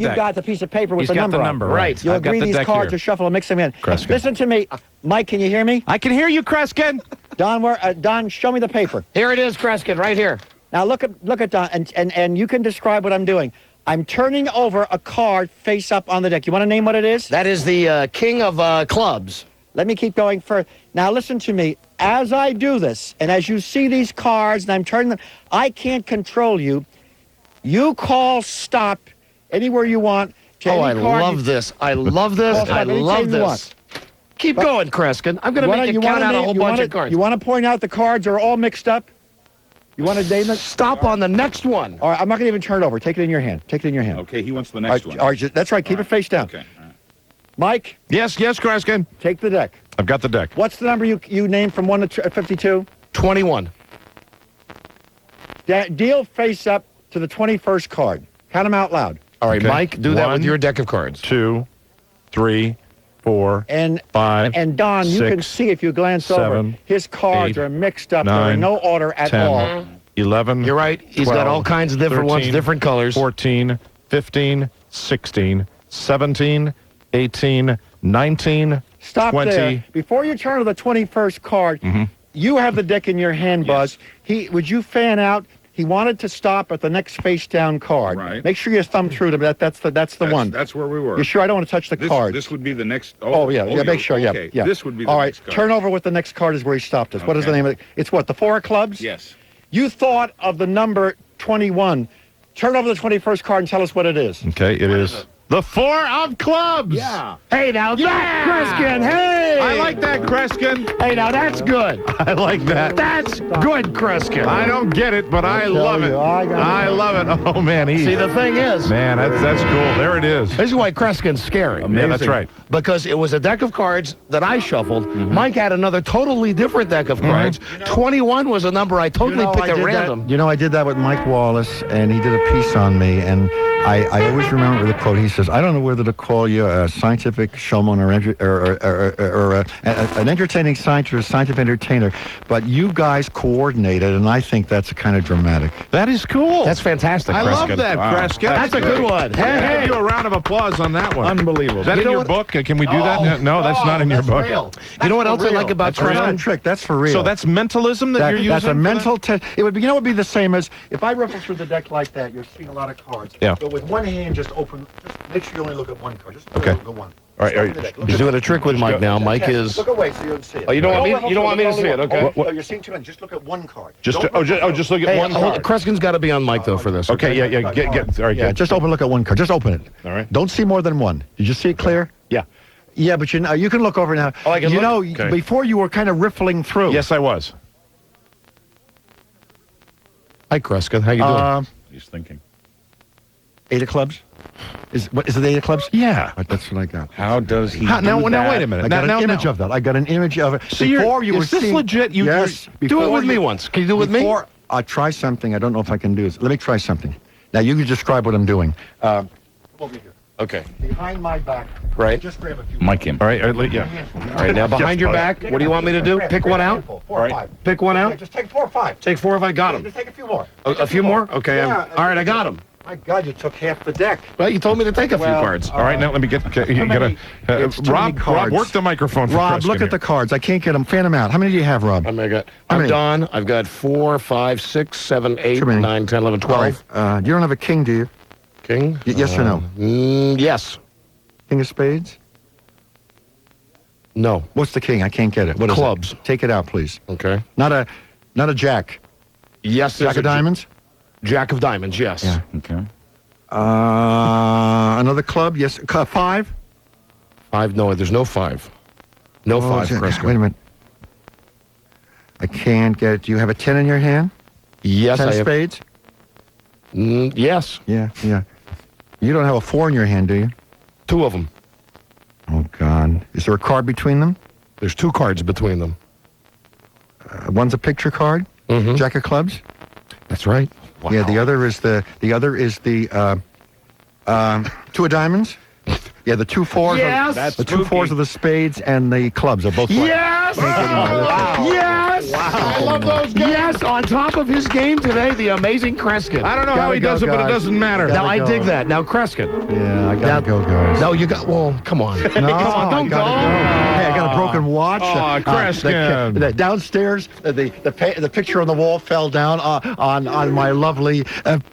You've got the piece of paper with He's the got number the on it. number, right. You'll I've got agree the these deck cards here. are shuffled and mix them in. Kreskin. Listen to me. Mike, can you hear me? I can hear you, Kreskin. Don, show me the paper. Here it is, Kreskin, right here. Now look at Don, and you can describe what I'm doing. I'm turning over a card face up on the deck. You want to name what it is? That is the king of clubs. Let me keep going first. Now listen to me. As I do this, and as you see these cards, and I'm turning them, I can't control you. You call stop anywhere you want. To Oh, I any card love this. I love this. Call stop I anytime love you this. want. Keep going, Kreskin. I'm going to make you count out a whole bunch of cards. You want to point out the cards are all mixed up? You want to name it? Stop on the next one. All right, I'm not going to even turn it over. Take it in your hand. Take it in your hand. Okay, he wants the next one. All right, that's right. Keep it face down. Okay. All right. Mike, Yes, Kreskin. take the deck. I've got the deck. What's the number you named from 1 to 52? 21. Deal face up to the 21st card. Count them out loud. All right, Okay. Mike, do that with 1, your deck of cards. 2, 3, 4, And 5, and Don, you can 6, see if you glance over, 7, his cards 8, are mixed up. They're in 9, no order at 10, all. 11. You're right. He's 12, got all kinds of different 13, ones, different colors. 14, 15, 16, 17, 18, 19, Stop 20. there. Before you turn to the 21st card, you have the deck in your hand, Buzz. Would you fan out? He wanted to stop at the next face down card. Right. Make sure you thumb through to that's the one. That's where we were. You sure I don't want to touch the cards? This would be the next. Oh, yeah, make sure, okay. yeah. This would be the all right, next card. turn over with the next card is where he stopped us. What is the Okay. name of it? It's what, the 4 of clubs? Yes. You thought of the number 21. Turn over the 21st card and tell us what it is. Okay, it is the 4 of clubs. Yeah. Hey, now that, Kreskin, hey! I like that, Kreskin. Hey, now that's good. I like that. That's good, Kreskin. I don't get it, but I love it. I love it. Oh, man. See, the thing is, Man, that's cool. There it is. this is why Kreskin's scary. Yeah, that's right. Because it was a deck of cards that I shuffled. Mike had another totally different deck of cards. 21 was a number I totally picked at random. You know, I did that with Mike Wallace, and he did a piece on me, and I always remember the quote. He says, "I don't know whether to call you a scientific showman or an entertaining scientist or a scientific entertainer, but you guys coordinated, and I think that's kind of dramatic." That is cool. That's fantastic, I Kreskin. love that, Wow. Kreskin. That's a good one. Hey, I'll hey. give you a round of applause on that one. Unbelievable. Is that in your book? Can we do that? No, that's not in your book. You know what else I like about That's not a Kreskin? trick. That's for real. So that's mentalism that you're using? That's a for mental test. It would be, it would be the same as if I riffle through the deck like that. You're seeing a lot of cards. Yeah. But with one hand, just open. Just make sure you only look at one card. Just Okay. look at one. All right, all right. Look at the deck. He's doing a trick with Mike now. Mike Yeah, is... Look away so you don't see it. Oh, you don't want me to see it, okay. Oh, you're seeing too many. Just look at one card. Just Don't look at just look at Hey, one card. Kreskin's got to be on Mike, though, for this. Okay, yeah. Get. All right, Yeah, good. just look at one card. Just open it. All right. Don't see more than one. Did you see it clear? Yeah. Yeah, but you can look over now. Oh, I can you look? know, Okay. before you were kind of riffling through. Yes, I was. Hi, Kreskin. How you doing? He's thinking. 8 of clubs. Is it 8 of clubs? Yeah. That's what I got. How does he? Now, do wait that? a minute. I got Now, an image of that. I got an image of it. So before you were is this seeing, legit? Yes. Do it before with me you- once. Can you do it with me? Before I try something, I don't know if I can do this. Let me try something. Now you can describe what I'm doing. Come over here. Okay. Behind my back. Right. Just grab a few. Mike him. All right, yeah. All right, now behind your back, what do you want me to do? Pick one out? 4 or 5. Pick one Yeah, out? just take 4 or 5. Take 4 if I got him. Just take a few more. A few more? Okay. Yeah, all right, I got him. My God, you took half the deck. Well, you told me to take a few Well, cards. All right, now let me get a... It's too many Rob, cards. work the microphone for Rob, Kreskin look here. at the cards. I can't get them. Fan them out. How many do you have, Rob? I'm How I'm many? Don. I've got 4, 5, 6, 7, 8, Too many. 9, 10, 11, 12. All right. You don't have a king, do you? King? Yes or no? Yes. King of spades? No. What's the king? I can't get it. What is Clubs. it? Take it out, please. Okay. Not a jack. Yes. Jack of diamonds? Jack of diamonds, yes. Yeah. Okay. Another club? Yes. 5? 5, no, there's no 5. No 5, Kreskin. Wait a minute. I can't get it. Do you have a 10 in your hand? Yes, 10 I have. spades? Yes. Yeah. You don't have a 4 in your hand, do you? 2 of them. Oh, God. Is there a card between them? There's 2 cards between them. One's a picture card? Mm-hmm. Jack of clubs? That's right. Wow. Yeah, the other is the 2 of diamonds? Yeah, the 2 4s. Yes. The 2 4s of the spades and the clubs are both white. Yes! Yes! I love those games. Yes, on top of his game today, the amazing Kreskin. I don't know how Gotta he go, does it, but it guys. doesn't matter. Now, I go. dig that. Now, Kreskin. Yeah, I gotta go, guys. No, you got, well, come on. No, Come on, don't I gotta go. Hey, I got a broken watch. Oh, Kreskin. The downstairs, the picture on the wall fell down on my lovely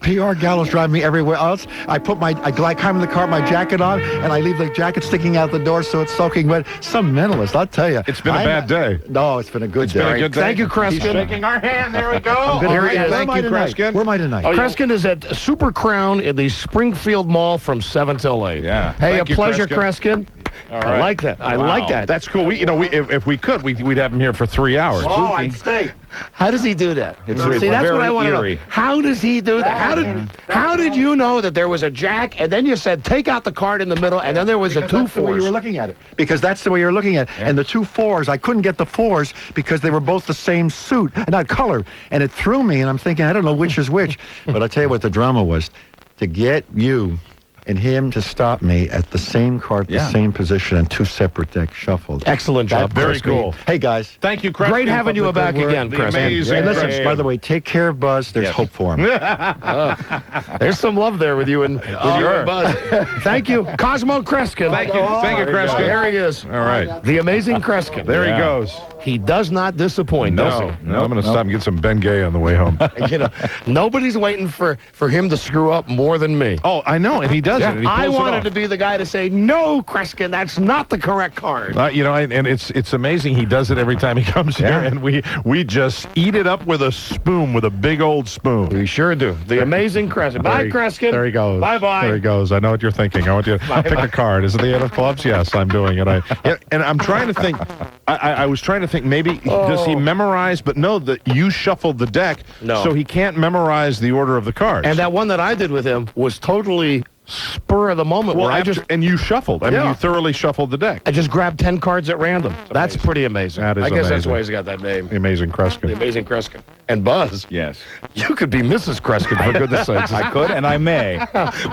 PR gallows driving me everywhere else. I climb in the car, my jacket on, and I leave the jacket sticking out the door so it's soaking wet. Some mentalist, I'll tell you. It's been a bad day. No, it's been a good day. been a good day. Thank you, Kreskin. He's shaking our hand. There we go. I'm gonna Here go. he is. Where Thank am I you, tonight? Kreskin. Where am I tonight? Kreskin is at Super Crown in the Springfield Mall from 7 till 8. Yeah. Hey, Thank a you, pleasure, Kreskin. Kreskin. All I right. like that. I like that. That's cool. If we could, we'd have him here for 3 hours. Oh, I'd stay. How does he do that? It's See, that's what very I want to know. eerie. How does he do that? How did you know that there was a jack, and then you said take out the card in the middle, and then there was a Because 2 that's the way you were 4s? looking at it. Because that's the way you were looking at it. And the 2 4s, I couldn't get the 4s because they were both the same suit, not color. And it threw me, and I'm thinking, I don't know which is which. But I'll tell you what the drama was. To get you and him to stop me at the same card, the same position, and 2 separate decks shuffled. Excellent job. Very Kreskin. cool. Hey, guys. They, you, Kreskin. Great having you back again, The Kreskin. amazing And listen, Kreskin. by the way, take care of Buzz. There's hope for him. There's some love there with you and your Buzz. Thank you, Cosmo Kreskin. Thank you, Kreskin. There he is. All right. The amazing Kreskin. There he goes. He does not disappoint, does he? No, I'm going to stop and get some Ben Gay on the way home. You know, nobody's waiting for him to screw up more than me. Oh, I know, and he does it. And he I pulls it wanted off. to be the guy to say, no, Kreskin, that's not the correct card. And it's amazing. He does it every time he comes here, and we just eat it up with a spoon, with a big old spoon. We sure do. The amazing Kreskin. Bye, Kreskin. There he goes. Bye-bye. There he goes. I know what you're thinking. I want you to pick a card. Is it the 8 of clubs? Yes, I'm doing it. And I'm trying to think. I was trying to think maybe does he memorize? But no, you shuffled the deck, so he can't memorize the order of the cards. And that one that I did with him was totally spur of the moment where and you shuffled. I mean, you thoroughly shuffled the deck. I just grabbed 10 cards at random. That's pretty amazing. That is I guess that's amazing. why he's got that name. The amazing The Kreskin. amazing Kreskin. And Buzz, Yes. you could be Mrs. Kreskin, for goodness sakes. I could and I may.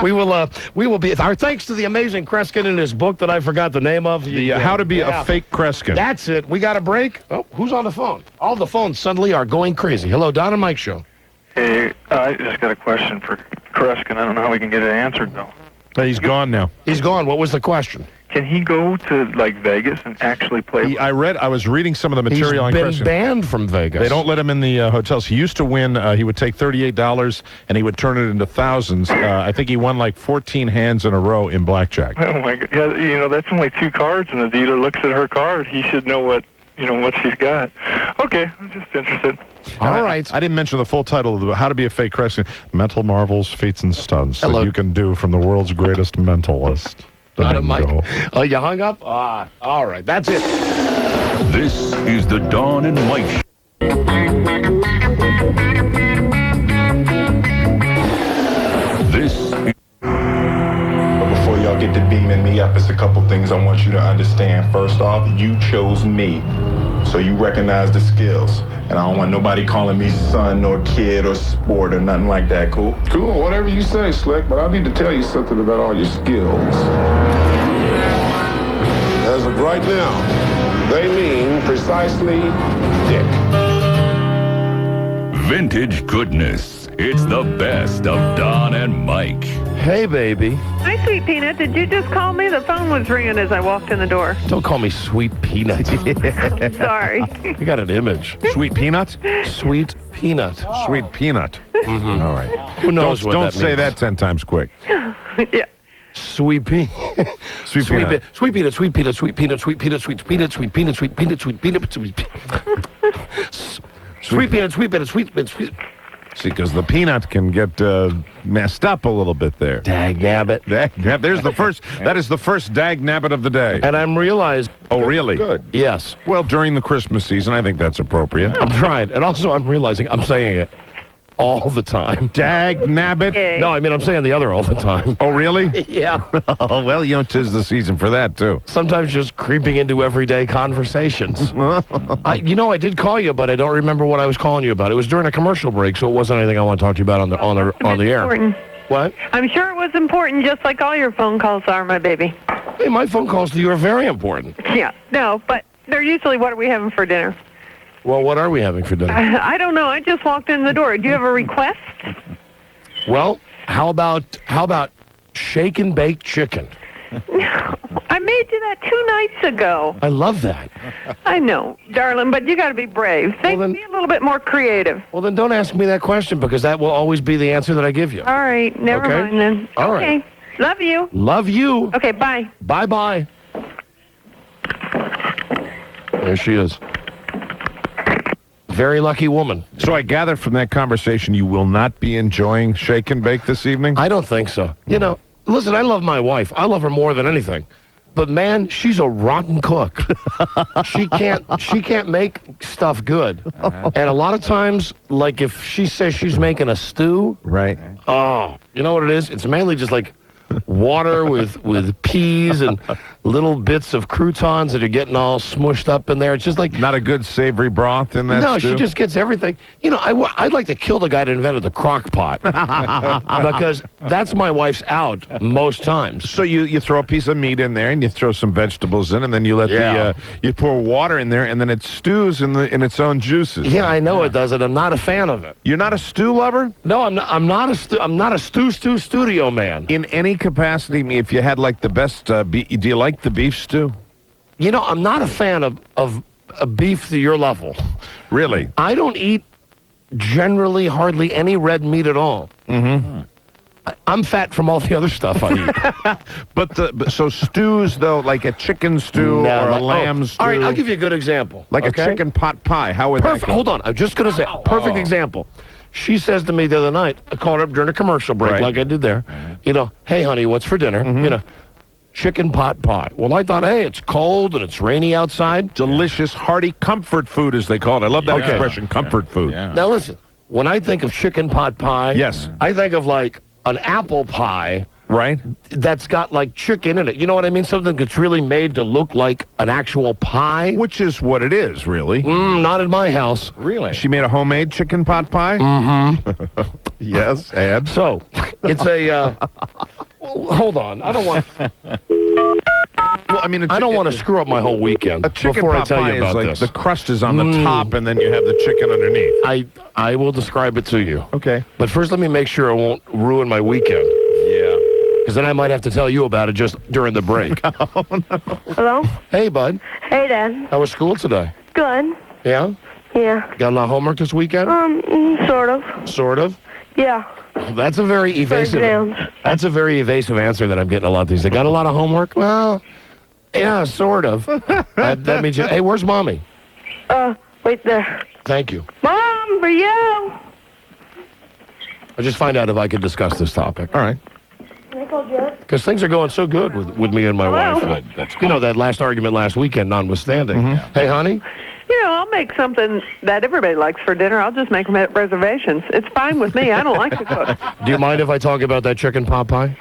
We will be, our thanks to the amazing Kreskin in his book that I forgot the name of. How to be a fake Kreskin. That's it. We got a break. Oh, who's on the phone? All the phones suddenly are going crazy. Hello, Don and Mike Show. Hey, I just got a question for Kreskin. I don't know how we can get it answered, though. He's gone now. He's gone. What was the question? Can he go to, like, Vegas and actually play? I was reading some of the material on He's Kreskin. been banned from Vegas. They don't let him in the hotels. He used to win. He would take $38 and he would turn it into thousands. I think he won like 14 hands in a row in blackjack. Oh, my God. Yeah, you know, that's only 2 cards, and the dealer looks at her card. He should know what she's got. Okay, I'm just interested. All right. I didn't mention the full title of the book, How to Be a Fake Kreskin. Mental Marvels, Feats, and Stunts Hello. that you can do from the world's greatest mentalist. Don and Mike. Domingo. Oh, you hung up? All right. That's it. This is the Dawn and Mike Show. This is Before y'all get to beaming me up, it's a couple things I want you to understand. First off, you chose me, so you recognize the skills. And I don't want nobody calling me son or kid or sport or nothing like that, cool? Cool, whatever you say, Slick, but I need to tell you something about all your skills. As of right now, they mean precisely dick. vintage goodness. It's the best of Don and Mike. Hey, baby. Hi, Sweet Peanut. Did you just call me? The phone was ringing as I walked in the door. Don't call me Sweet Peanut. Sorry. You got an image. Sweet Peanut? Sweet Peanut. Sweet Peanut. All right. Who knows Don't what that say means? that 10 times quick. Yeah. Sweet Peanut. Sweet Peanut. Sweet Peanut, Sweet Peanut, Sweet Peanut, Sweet Peanut, Sweet Peanut, Sweet Peanut, Sweet Peanut, Sweet Peanut, Sweet Peanut. Sweet Peanut, Sweet Peanut, Sweet Peanut, Sweet. See, because the peanut can get messed up a little bit there. Dag nabbit. There's the first. That is the first dag nabbit of the day. And I'm realizing. Oh, really? Good. Yes. Well, during the Christmas season, I think that's appropriate. I'm trying. And also, I'm realizing I'm saying it all the time. Dag nabbit. Okay. No, I mean, I'm saying the other all the time. Oh, really? Yeah. Oh, well, 'tis the season for that, too. Sometimes just creeping into everyday conversations. I did call you, but I don't remember what I was calling you about. It was during a commercial break, so it wasn't anything I want to talk to you about on the air. Important. What? I'm sure it was important, just like all your phone calls are, my baby. Hey, my phone calls to you are very important. Yeah, no, but they're usually, what are we having for dinner? Well, what are we having for dinner? I don't know. I just walked in the door. Do you have a request? Well, how about shake and bake chicken? I made you that 2 nights ago. I love that. I know, darling, but you got to be brave. Be a little bit more creative. Well, then don't ask me that question because that will always be the answer that I give you. All right, never Okay. mind then. All okay. right. Love you. Love you. Okay, bye. Bye-bye. There she is. Very lucky woman. So I gather from that conversation you will not be enjoying shake and bake this evening? I don't think so. You know, listen, I love my wife. I love her more than anything. But man, she's a rotten cook. She can't make stuff good. And a lot of times, like if she says she's making a stew, Right. oh, you know what it is? It's mainly just like water with peas and little bits of croutons that are getting all smushed up in there. It's just like Not a good savory broth in that no, stew? she just gets everything. You know, I'd like to kill the guy that invented the crock pot because that's my wife's out most times. So you throw a piece of meat in there and you throw some vegetables in and then you let you pour water in there and then it stews in its own juices. Yeah, I know it does, and I'm not a fan of it. You're not a stew lover? No, I'm not a stew studio man. In any capacity, if you had like the best, do you like the beef stew? You know, I'm not a fan of beef to your level. Really? I don't eat generally hardly any red meat at all. Mm-hmm. I'm fat from all the other stuff I eat. But so stews though, like a chicken stew or a lamb stew. All right, I'll give you a good example. Like okay? a chicken pot pie. How would Perfect. that go? Hold on. I'm just going to say, perfect example. She says to me the other night, I called her up during a commercial break like I did there, you know, hey, honey, what's for dinner? You know, chicken pot pie. Well, I thought, hey, it's cold and it's rainy outside. Delicious, hearty comfort food, as they call it. I love that expression, comfort food. Yeah. Now, listen, when I think of chicken pot pie, Yes. I think of like an apple pie Right? that's got like chicken in it. You know what I mean? Something that's really made to look like an actual pie. Which is what it is, really. Not in my house. Really? She made a homemade chicken pot pie? Mm-hmm. Yes, and? So, it's a, well, hold on. I don't want... Well, I mean, I don't want to screw up my whole weekend a chicken before I pot tell pie you about is like this. the crust is on the top, and then you have the chicken underneath. I will describe it to you. Okay. But first, let me make sure it won't ruin my weekend. Yeah. Because then I might have to tell you about it just during the break. Hello? Hey, bud. Hey, Dad. How was school today? Good. Yeah? Yeah. Got a lot of homework this weekend? Sort of. Sort of. Yeah. That's a very evasive. exams. That's a very evasive answer that I'm getting a lot these days. Got a lot of homework? Well, yeah, sort of. that means you. Hey, where's mommy? Wait there. Thank you. Mom, for you. I'll just find out if I could discuss this topic. All right. Because things are going so good with me and my wife. That's, you know, that last argument last weekend notwithstanding. Hey, honey? You know, I'll make something that everybody likes for dinner. I'll just make them at reservations. It's fine with me. I don't like to cook. Do you mind if I talk about that chicken pot pie?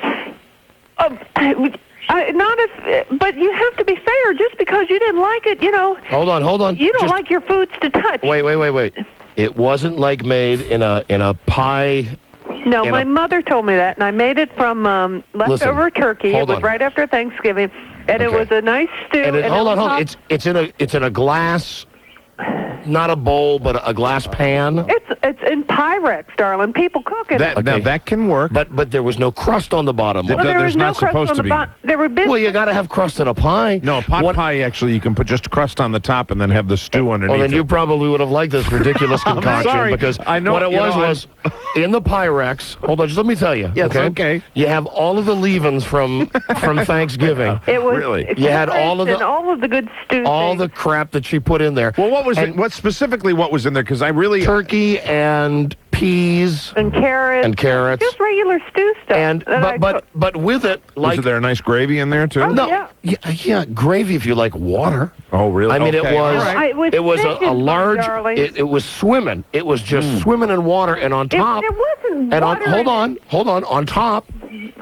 Not if, but you have to be fair. Just because you didn't like it, you know. Hold on. You don't like your foods to touch. Wait. It wasn't like made in a pie. No, my mother told me that, and I made it from leftover turkey. It was right after Thanksgiving, and it was a nice stew. And hold on. It's in a glass, not a bowl, but a glass pan. It's in Pyrex, darling. People cook it. Now that can work. But there was no crust on the bottom. Well, there was no not crust supposed on to the be. bottom. There were biscuits. Well, you got to have crust in a pie. No, a pot pie, actually, you can put just crust on the top and then have the stew underneath. Well, then it. you probably would have liked this ridiculous concoction sorry. because I know, what it you know, was in the Pyrex. Hold on, just let me tell you. Yes, okay. You have all of the leavings from Thanksgiving. It was Really? You had all of the good stew. all the crap that she put in there. Well, what was it? What specifically? What was in there? Because I really Turkey and peas and carrots. Just regular stew stuff. and but with it, like was there a nice gravy in there too? Oh, no, yeah, gravy if you like water. Oh, really? I mean, Okay. it was All right. it was fish a in large. darling. It was swimming. It was just swimming in water, and on top. It wasn't And water. hold on. On top,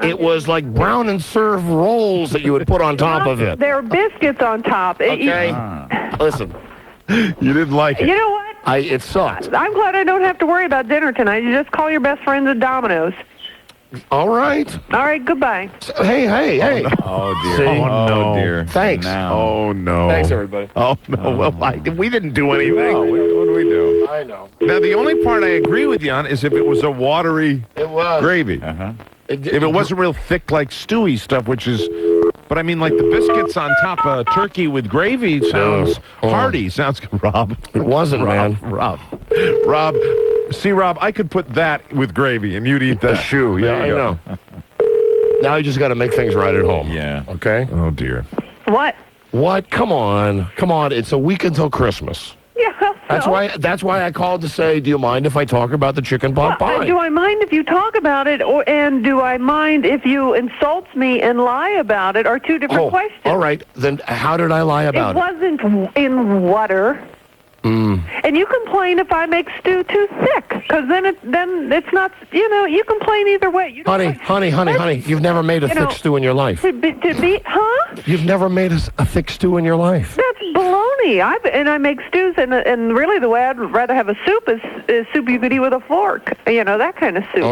it was like brown and serve rolls that you would put on top of it. There were biscuits on top. Okay, listen, You didn't like it. You know what? it sucked. I'm glad I don't have to worry about dinner tonight. You just call your best friends at Domino's. All right. All right, goodbye. Hey. Oh, dear. See? Oh, dear. Thanks. Now. Oh, no. Thanks, everybody. Oh, no. Well, we didn't do anything. Oh, what do we do? I know. Now, the only part I agree with you on is if it was a watery It was. gravy. Uh-huh. If it wasn't real thick like stewy stuff, which is... But I mean, like the biscuits on top of turkey with gravy sounds hearty. Sounds... Rob. It wasn't, man. Rob. See, Rob, I could put that with gravy and you'd eat that. Shoe. Yeah, I know. Now you just got to make things right at home. Yeah. Okay? Oh, dear. What? What? Come on. It's a week until Christmas. Yeah. That's why I called to say, do you mind if I talk about the chicken pot pie? Do I mind if you talk about it, and do I mind if you insult me and lie about it, are two different questions. All right. Then how did I lie about it? It wasn't in water. And you complain if I make stew too thick, because then it's not, you complain either way. You Honey, you've never made a thick stew in your life. You've never made a thick stew in your life. That's baloney. I make stews, and really the way I'd rather have a soup is soup you could eat with a fork. That kind of soup.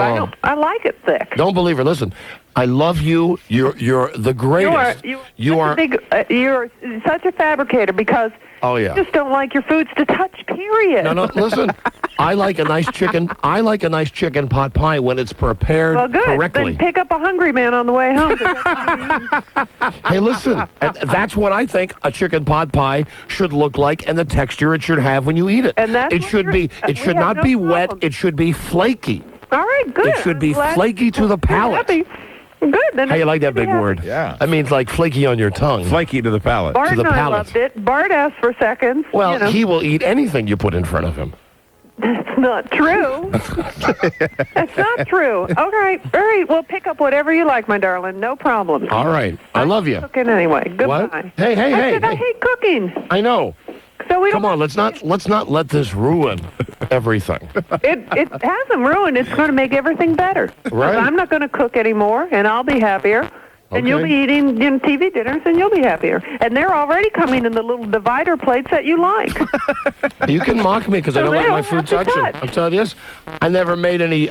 I like it thick. Don't believe her. Listen, I love you. You're the greatest. You're such a fabricator because you just don't like your foods to touch, period. No, listen. I like a nice chicken pot pie when it's prepared correctly. Then pick up a hungry man on the way home. Hey, listen. That's what I think a chicken pot pie should look like and the texture it should have when you eat it. And that's it should not be wet. It should be flaky. All right, good. It should be flaky to the palate. Good. Then how you like that big word? Yeah. I mean, it's like flaky on your tongue. Flaky to the palate. Bart and I loved it. Bart asked for seconds. Well, he will eat anything you put in front of him. That's not true. That's not true. All right. Well, pick up whatever you like, my darling. No problem. All right. I love you. Cooking anyway. Goodbye. What? Hey. I hate cooking. I know. So we Come on, let's not let this ruin everything. It hasn't ruined. It's going to make everything better. Right. I'm not going to cook anymore, and I'll be happier. And you'll be eating TV dinners, and you'll be happier. And they're already coming in the little divider plates that you like. You can mock me because I don't like my food touching. I'm telling you this. I never made any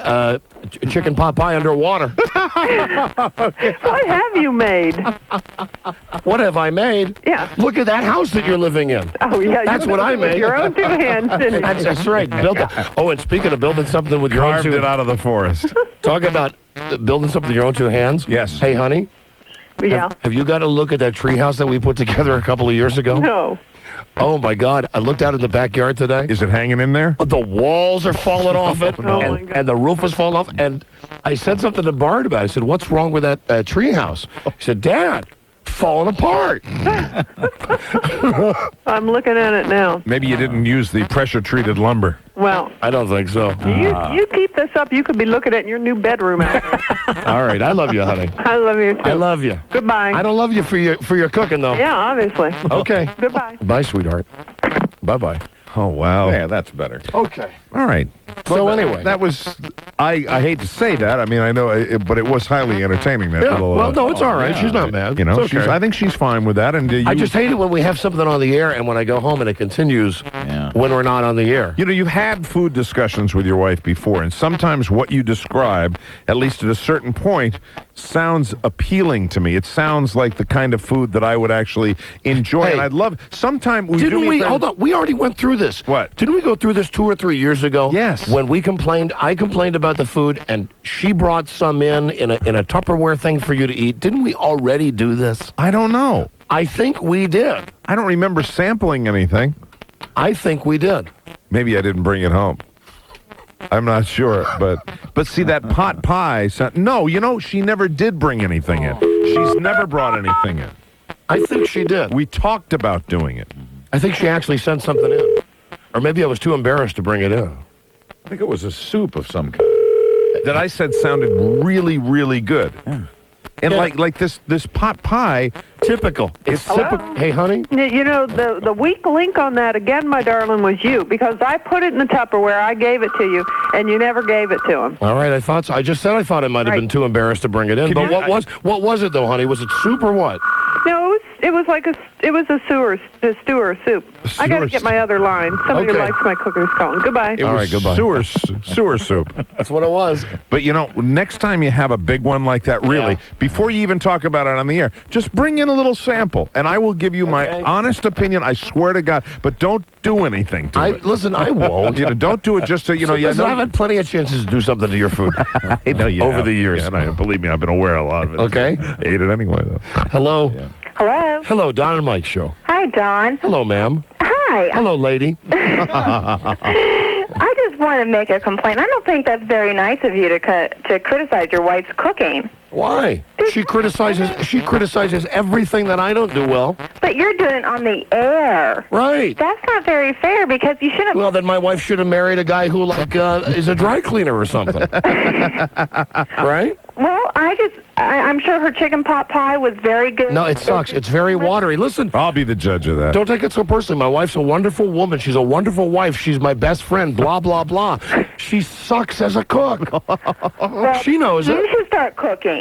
chicken pot pie underwater. What have you made? What have I made? Yeah. Look at that house that you're living in. Oh, yeah. That's what I made. With your own two hands. That's right. And speaking of building something with your own two... Carved it out of the forest. Talk about building something with your own two hands. Yes. Hey, honey. Yeah. Have you got to look at that treehouse that we put together a couple of years ago? No. Oh, my God. I looked out in the backyard today. Is it hanging in there? The walls are falling off it, and the roof is falling off. And I said something to Bart about it. I said, what's wrong with that treehouse? He said, Dad, falling apart. I'm looking at it now. Maybe you didn't use the pressure-treated lumber. Well, I don't think so. You keep this up, you could be looking at your new bedroom. All right. I love you, honey. I love you, too. I love you. Goodbye. I don't love you for your cooking, though. Yeah, obviously. Okay. Goodbye. Bye, sweetheart. Bye-bye. Oh, wow. Yeah, that's better. Okay. All right. So anyway. That was, I hate to say that. I mean, I know, but it was highly entertaining. That little, well, no, it's all right. She's not mad. You know, it's okay. I think she's fine with that. And I just hate it when we have something on the air and when I go home and it continues when we're not on the air. You know, you've had food discussions with your wife before, and sometimes what you describe, at least at a certain point, sounds appealing to me. It sounds like the kind of food that I would actually enjoy, and I'd love. Sometime hold on? We already went through this. What? Didn't we go through this 2 or 3 years ago? Yes. When I complained about the food, and she brought some in a Tupperware thing for you to eat. Didn't we already do this? I don't know. I think we did. I don't remember sampling anything. I think we did. Maybe I didn't bring it home. I'm not sure, but see that pot pie. No, you know, she never did bring anything in. She's never brought anything in. I think she did. We talked about doing it. I think she actually sent something in. Or maybe I was too embarrassed to bring it in. I think it was a soup of some kind. That I said sounded really, really good. Yeah. And like this pot pie, typical. It's typical. Hey, honey? You know, the weak link on that, again, my darling, was you. Because I put it in the Tupperware, I gave it to you, and you never gave it to him. All right, I thought so. I just said I thought I might have been too embarrassed to bring it in. But what was it, though, honey? Was it soup or what? No, it was It was like it was a stew or soup. I got to get my other line. Somebody Okay. likes my cooker's phone. Goodbye. It was goodbye. sewer soup. That's what it was. But next time you have a big one like that, really, before you even talk about it on the air, just bring in a little sample, and I will give you my honest opinion. I swear to God, but don't do anything to it. Listen, I won't. Don't do it just so Listen, I've had plenty of chances to do something to your food. I know you over have. the years. Yeah, and believe me, I've been aware of a lot of it. Okay. Ate it anyway, though. Hello. Hello. Hello, Don and Mike show. Hi, Don. Hello, ma'am. Hi. Hello, lady. I just want to make a complaint. I don't think that's very nice of you to criticize your wife's cooking. Why? She criticizes everything that I don't do well. But you're doing it on the air. Right. That's not very fair because you shouldn't. Well, then my wife should have married a guy who is a dry cleaner or something. Right? Well, I'm sure her chicken pot pie was very good. No, it sucks. It's very watery. Listen. I'll be the judge of that. Don't take it so personally. My wife's a wonderful woman. She's a wonderful wife. She's my best friend. Blah, blah, blah. She sucks as a cook. Well, she knows you it. should start cooking.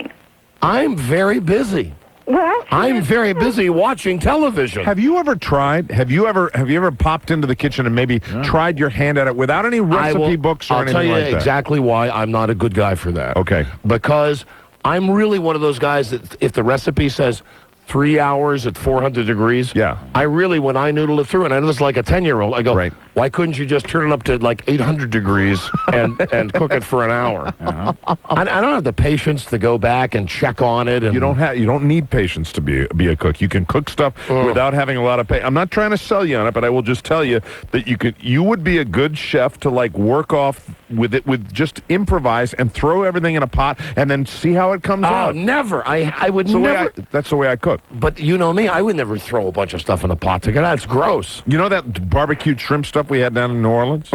I'm very busy. Well, I'm very busy watching television. Have you ever tried? Have you ever popped into the kitchen and maybe tried your hand at it without any recipe books or I'll anything tell you like that? exactly why I'm not a good guy for that. Okay. Because I'm really one of those guys that if the recipe says 3 hours at 400 degrees, I really, when I noodle it through, and I know it's like a 10-year-old, I go, why couldn't you just turn it up to like 800 degrees and cook it for an hour? I don't have the patience to go back and check on it. And you don't need patience to be a cook. You can cook stuff without having a lot of patience. I'm not trying to sell you on it, but I will just tell you that you would be a good chef to like work off with it, with just improvise and throw everything in a pot and then see how it comes out. Never. I would never. That's the way I cook. But you know me, I would never throw a bunch of stuff in a pot to get out. It's gross. You know that barbecued shrimp stuff we had down in New Orleans?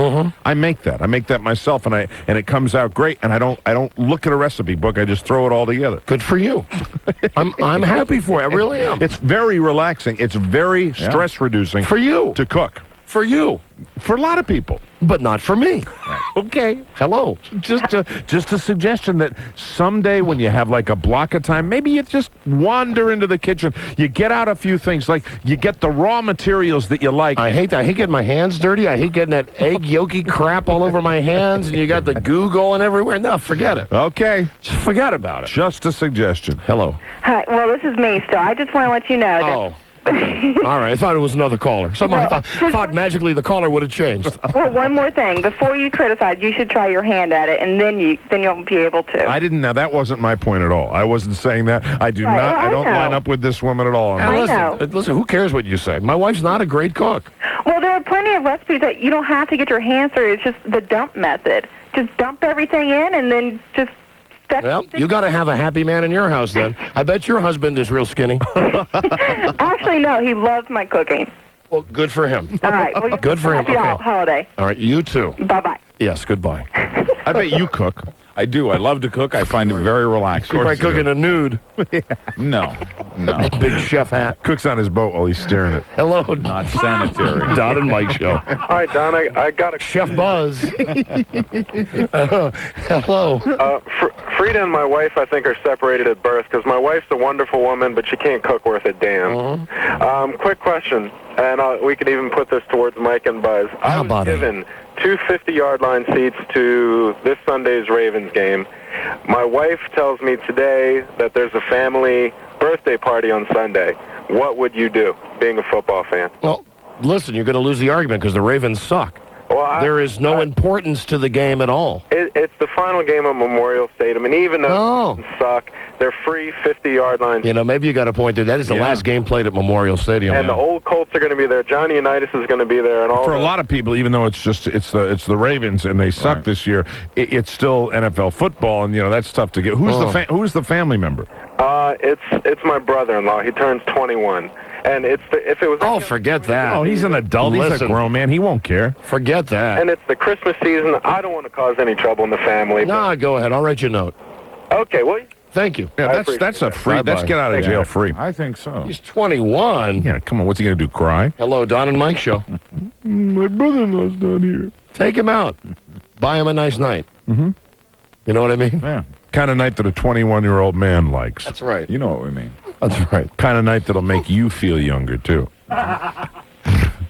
I make that. I make that myself, and it comes out great. And I don't look at a recipe book. I just throw it all together. Good for you. I'm happy for you. I really am. It's very relaxing. It's very stress reducing for you to cook. For you. For a lot of people. But not for me. Okay. Hello. Just a suggestion that someday when you have like a block of time, maybe you just wander into the kitchen. You get out a few things, like you get the raw materials that you like. I hate that. I hate getting my hands dirty. I hate getting that egg yolky crap all over my hands, and you got the goo going everywhere. No, forget it. Okay. Just forget about it. Just a suggestion. Hello. Hi. Well, this is me still. I just want to let you know that. Oh. All right, I thought it was another caller. Somehow thought magically the caller would have changed. Well, one more thing. Before you criticize, you should try your hand at it, and then you'll be able to. I didn't. Now that wasn't my point at all. I wasn't saying that. I do not. I don't line up with this woman at all. Listen, who cares what you say? My wife's not a great cook. Well, there are plenty of recipes that you don't have to get your hands dirty. It's just the dump method. Just dump everything in, and then just. Well, you got to have a happy man in your house then. I bet your husband is real skinny. Actually, no, he loves my cooking. Well, good for him. All right. Well, good for him. Happy holiday. All right, you too. Bye-bye. Yes, goodbye. I bet you cook. I do. I love to cook. I find it very relaxing. By cooking a nude. No. Big chef hat. Cooks on his boat while he's steering it. Hello. Not sanitary. Don and Mike show. All right, Don, I got a... Chef Buzz. Hello. Freda and my wife, I think, are separated at birth because my wife's a wonderful woman, but she can't cook worth a damn. Quick question, and we could even put this towards Mike and Buzz. I was given 2 50-yard line seats to this Sunday's Ravens game. My wife tells me today that there's a family birthday party on Sunday. What would you do, being a football fan? Well, listen, you're going to lose the argument because the Ravens suck. Well, there is no importance to the game at all. It's the final game of Memorial Stadium, and even though they suck, they're free 50-yard lines. You know, maybe you got a point there. That is the last game played at Memorial Stadium. And the old Colts are going to be there. Johnny Unitas is going to be there, and all. For a lot of people, even though it's the Ravens and they suck this year, it's still NFL football, and that's tough to get. Who's the family member? It's my brother-in-law. He turns 21. And if it was... forget that. Oh, he's an adult. He's a grown man. He won't care. Forget that. And it's the Christmas season. I don't want to cause any trouble in the family. No, go ahead. I'll write you a note. Okay, well... Thank you. Yeah, that's a free... That's get out of jail free. I think so. He's 21. Yeah, come on. What's he going to do, cry? Hello, Don and Mike show. My brother-in-law's not here. Take him out. Buy him a nice night. You know what I mean? Yeah. Kind of night that a 21-year-old man likes. That's right. You know what we mean. That's right. Kind of night that'll make you feel younger, too.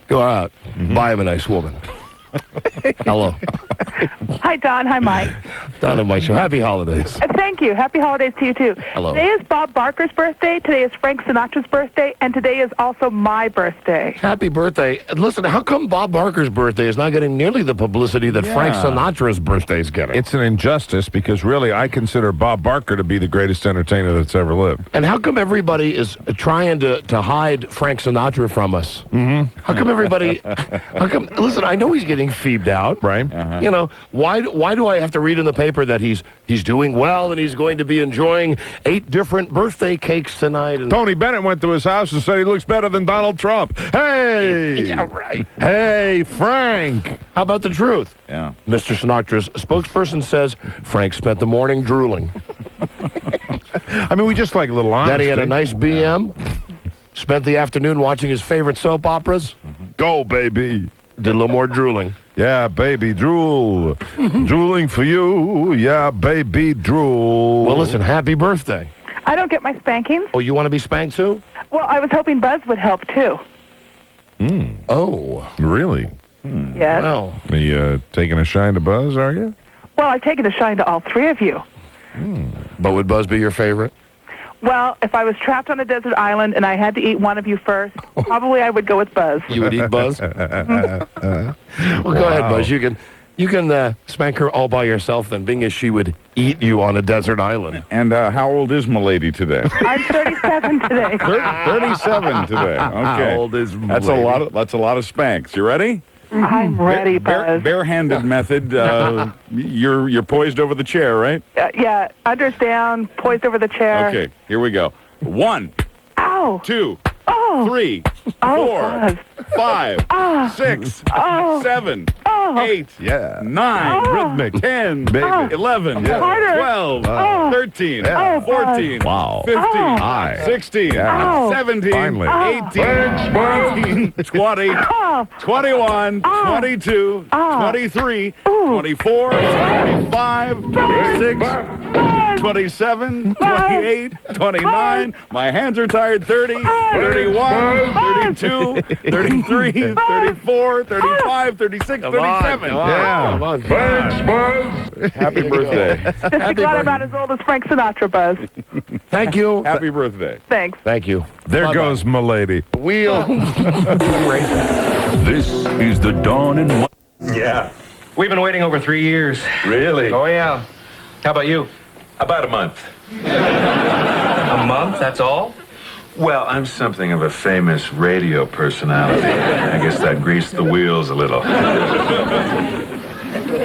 Go out, buy him a nice woman. Hello. Hi, Don. Hi, Mike. Don and Mike Show. Happy holidays. Thank you. Happy holidays to you, too. Hello. Today is Bob Barker's birthday. Today is Frank Sinatra's birthday. And today is also my birthday. Happy birthday. And listen, how come Bob Barker's birthday is not getting nearly the publicity that Frank Sinatra's birthday is getting? It's an injustice because really I consider Bob Barker to be the greatest entertainer that's ever lived. And how come everybody is trying to hide Frank Sinatra from us? Mm-hmm. How come everybody... listen, I know he's getting phoebed out. Right. You know, why do I have to read in the paper that he's doing well and he's going to be enjoying 8 different birthday cakes tonight? And Tony Bennett went to his house and said he looks better than Donald Trump. Hey! Yeah, right. Hey, Frank! How about the truth? Yeah. Mr. Sinatra's spokesperson says Frank spent the morning drooling. I mean, we just like a little honesty. Then he had a nice BM, spent the afternoon watching his favorite soap operas. Go, baby. Did a little more drooling. Yeah, baby, drool. Drooling for you. Yeah, baby, drool. Well, listen, happy birthday. I don't get my spankings. Oh, you want to be spanked too? Well, I was hoping Buzz would help, too. Oh. Really? Yes. Well, Are you taking a shine to Buzz, are you? Well, I've taken a shine to all 3 of you. but would Buzz be your favorite? Well, if I was trapped on a desert island and I had to eat one of you first, probably I would go with Buzz. You would eat Buzz? Well, go ahead, Buzz. You can spank her all by yourself then, being as she would eat you on a desert island. And how old is Milady today? I'm 37 today. 37 today. Okay. How old is That's a lot. That's a lot of spanks. You ready? I'm ready, Buzz. Barehanded method. You're poised over the chair, right? Yeah, unders down, poised over the chair. Okay. Here we go. 1, Ow! 2, Oh! 3, Oh, 4, Buzz. 5, 6, Oh. 7, Oh. 8, Yeah. 9, Oh. Rhythmic. 10, Oh. 11, Harder. 12, Oh. 13, Oh, 14, Wow. 15, High. 16, Oh. 17, Finally. 18, 19, 20, Oh. 21, Oh. 22, Oh. 23, Ooh. 24, 25, 26, 27, 28, 29. My hands are tired. 30, 31, 32, 33, 34, 35, 36, 37. Yeah. Come on. Happy birthday. Just be glad I'm not as old as Frank Sinatra, Buzz. Thank you. Happy birthday. Thanks. Thank you. There Bye-bye. goes Milady. Wheel. This is the Dawn and Mike. Yeah. We've been waiting over 3 years. Really? Oh, yeah. How about you? About a month. A month, that's all? Well, I'm something of a famous radio personality. I guess that greased the wheels a little.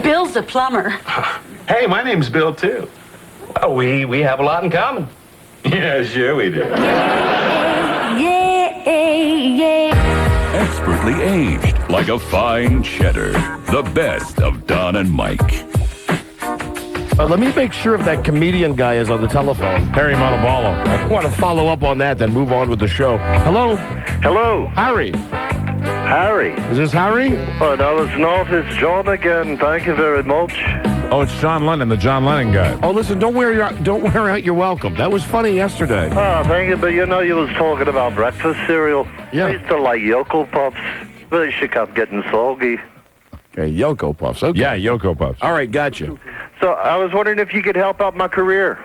Bill's a plumber. Hey, my name's Bill, too. Well, we have a lot in common. Yeah, sure we do. Expertly aged like a fine cheddar. The best of Don and Mike. Let me make sure if that comedian guy is on the telephone. Harry Monteballo. I want to follow up on that, then move on with the show. Hello? Hello. Harry. Harry. Is this Harry? Oh, no, it's not. It's John again. Thank you very much. Oh, it's John Lennon, the John Lennon guy. Oh, listen, don't wear out your welcome. That was funny yesterday. Ah, thank you, but you know you was talking about breakfast cereal. Yeah. I used to like Yoko Puffs, but she kept getting soggy. Okay, Yoko Puffs. Okay. Yeah, Yoko Puffs. All right, gotcha. So I was wondering if you could help out my career.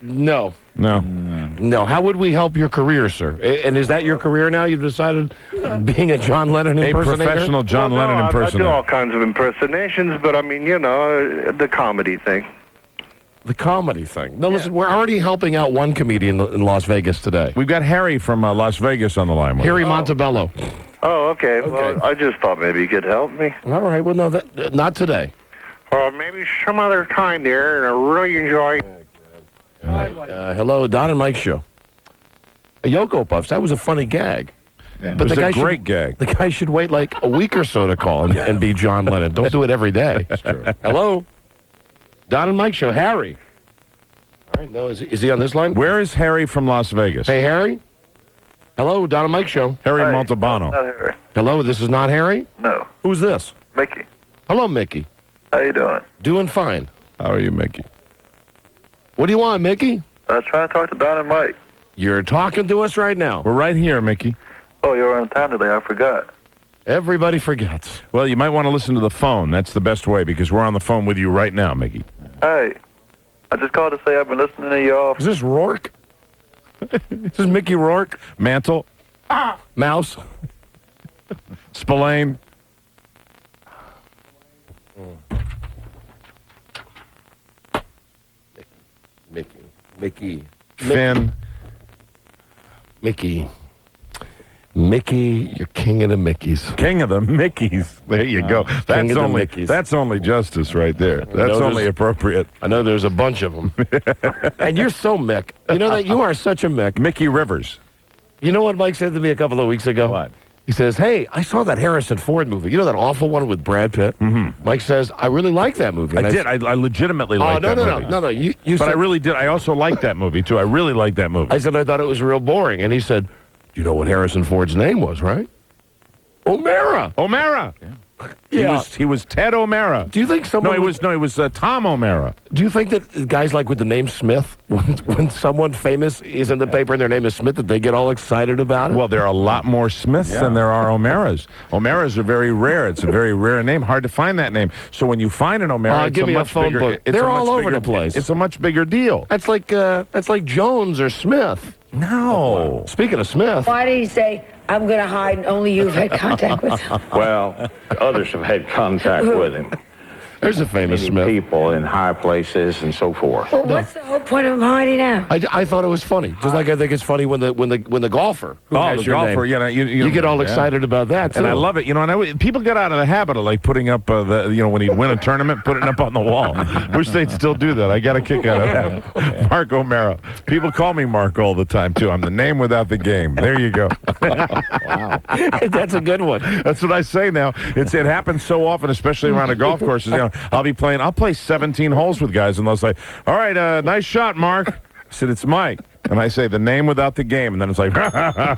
No. No. No. How would we help your career, sir? And is that your career now? You've decided being a John Lennon impersonator? A professional John Well, no, Lennon I impersonator. do all kinds of impersonations, but I mean, you know, the comedy thing. The comedy thing. No, listen, we're already helping out one comedian in Las Vegas today. We've got Harry from Las Vegas on the line. with Harry us. Montebello. Oh, okay. Well, I just thought maybe you could help me. All right. Well, no, not today. Or maybe some other time there, and I really enjoy. Hello, Don and Mike show. Yoko Puffs. That was a funny gag. Yeah. It was a great gag. The guy should wait like a week or so to call and be John Lennon. Don't do it every day. That's true. Hello, Don and Mike show. Harry. All right. No, is he on this line? Where is Harry from Las Vegas? Hey, Harry. Hello, Don and Mike show. Harry Montalbano. Not Harry. Hello, this is not Harry? No. Who's this? Mickey. Hello, Mickey. How you doing? Doing fine. How are you, Mickey? What do you want, Mickey? I was trying to talk to Don and Mike. You're talking to us right now. We're right here, Mickey. Oh, you're on time today. I forgot. Everybody forgets. Well, you might want to listen to the phone. That's the best way because we're on the phone with you right now, Mickey. Hey, I just called to say I've been listening to y'all. Is this Rourke? Is this Mickey Rourke? Mantle. Mouse. Spillane. Mickey. Finn. Mickey, you're king of the Mickeys. King of the Mickeys. There you go. That's only justice right there. That's only appropriate. I know there's a bunch of them. And you're so Mick. You know that you are such a Mick. Mickey Rivers. You know what Mike said to me a couple of weeks ago? What? He says, hey, I saw that Harrison Ford movie. You know that awful one with Brad Pitt? Mm-hmm. Mike says, I really like that movie. And I legitimately liked that movie. No. You but said, I really did. I also liked that movie, too. I really liked that movie. I said, I thought it was real boring. And he said, you know what Harrison Ford's name was, right? O'Mara. Yeah. He was Ted O'Mara. Do you think someone... No, he was Tom O'Mara. Do you think that guys like with the name Smith, when someone famous is in the paper and their name is Smith, that they get all excited about it? Well, there are a lot more Smiths than there are O'Maras. O'Maras are very rare. It's a very rare name. Hard to find that name. So when you find an O'Mara, give me a phone book. They're all over the place. It's a much bigger deal. That's like Jones or Smith. No. Speaking of Smith. Why did he say, I'm going to hide and only you've had contact with him? Well, others have had contact with him. There's a famous Many Smith. people in high places and so forth. Well, what's the whole point of him hiding out? I thought it was funny. Just like I think it's funny when the golfer. The golfer. You get all excited about that, too. And I love it. And people get out of the habit of like putting up when he'd win a tournament, putting it up on the wall. Wish they'd still do that. I got a kick out of that. Mark O'Mara. People call me Mark all the time too. I'm the name without the game. There you go. Wow, that's a good one. That's what I say now. It happens so often, especially around the golf courses. I'll play 17 holes with guys, and they'll say, "All right, nice shot, Mark." I said, "It's Mike." And I say the name without the game, and then it's like,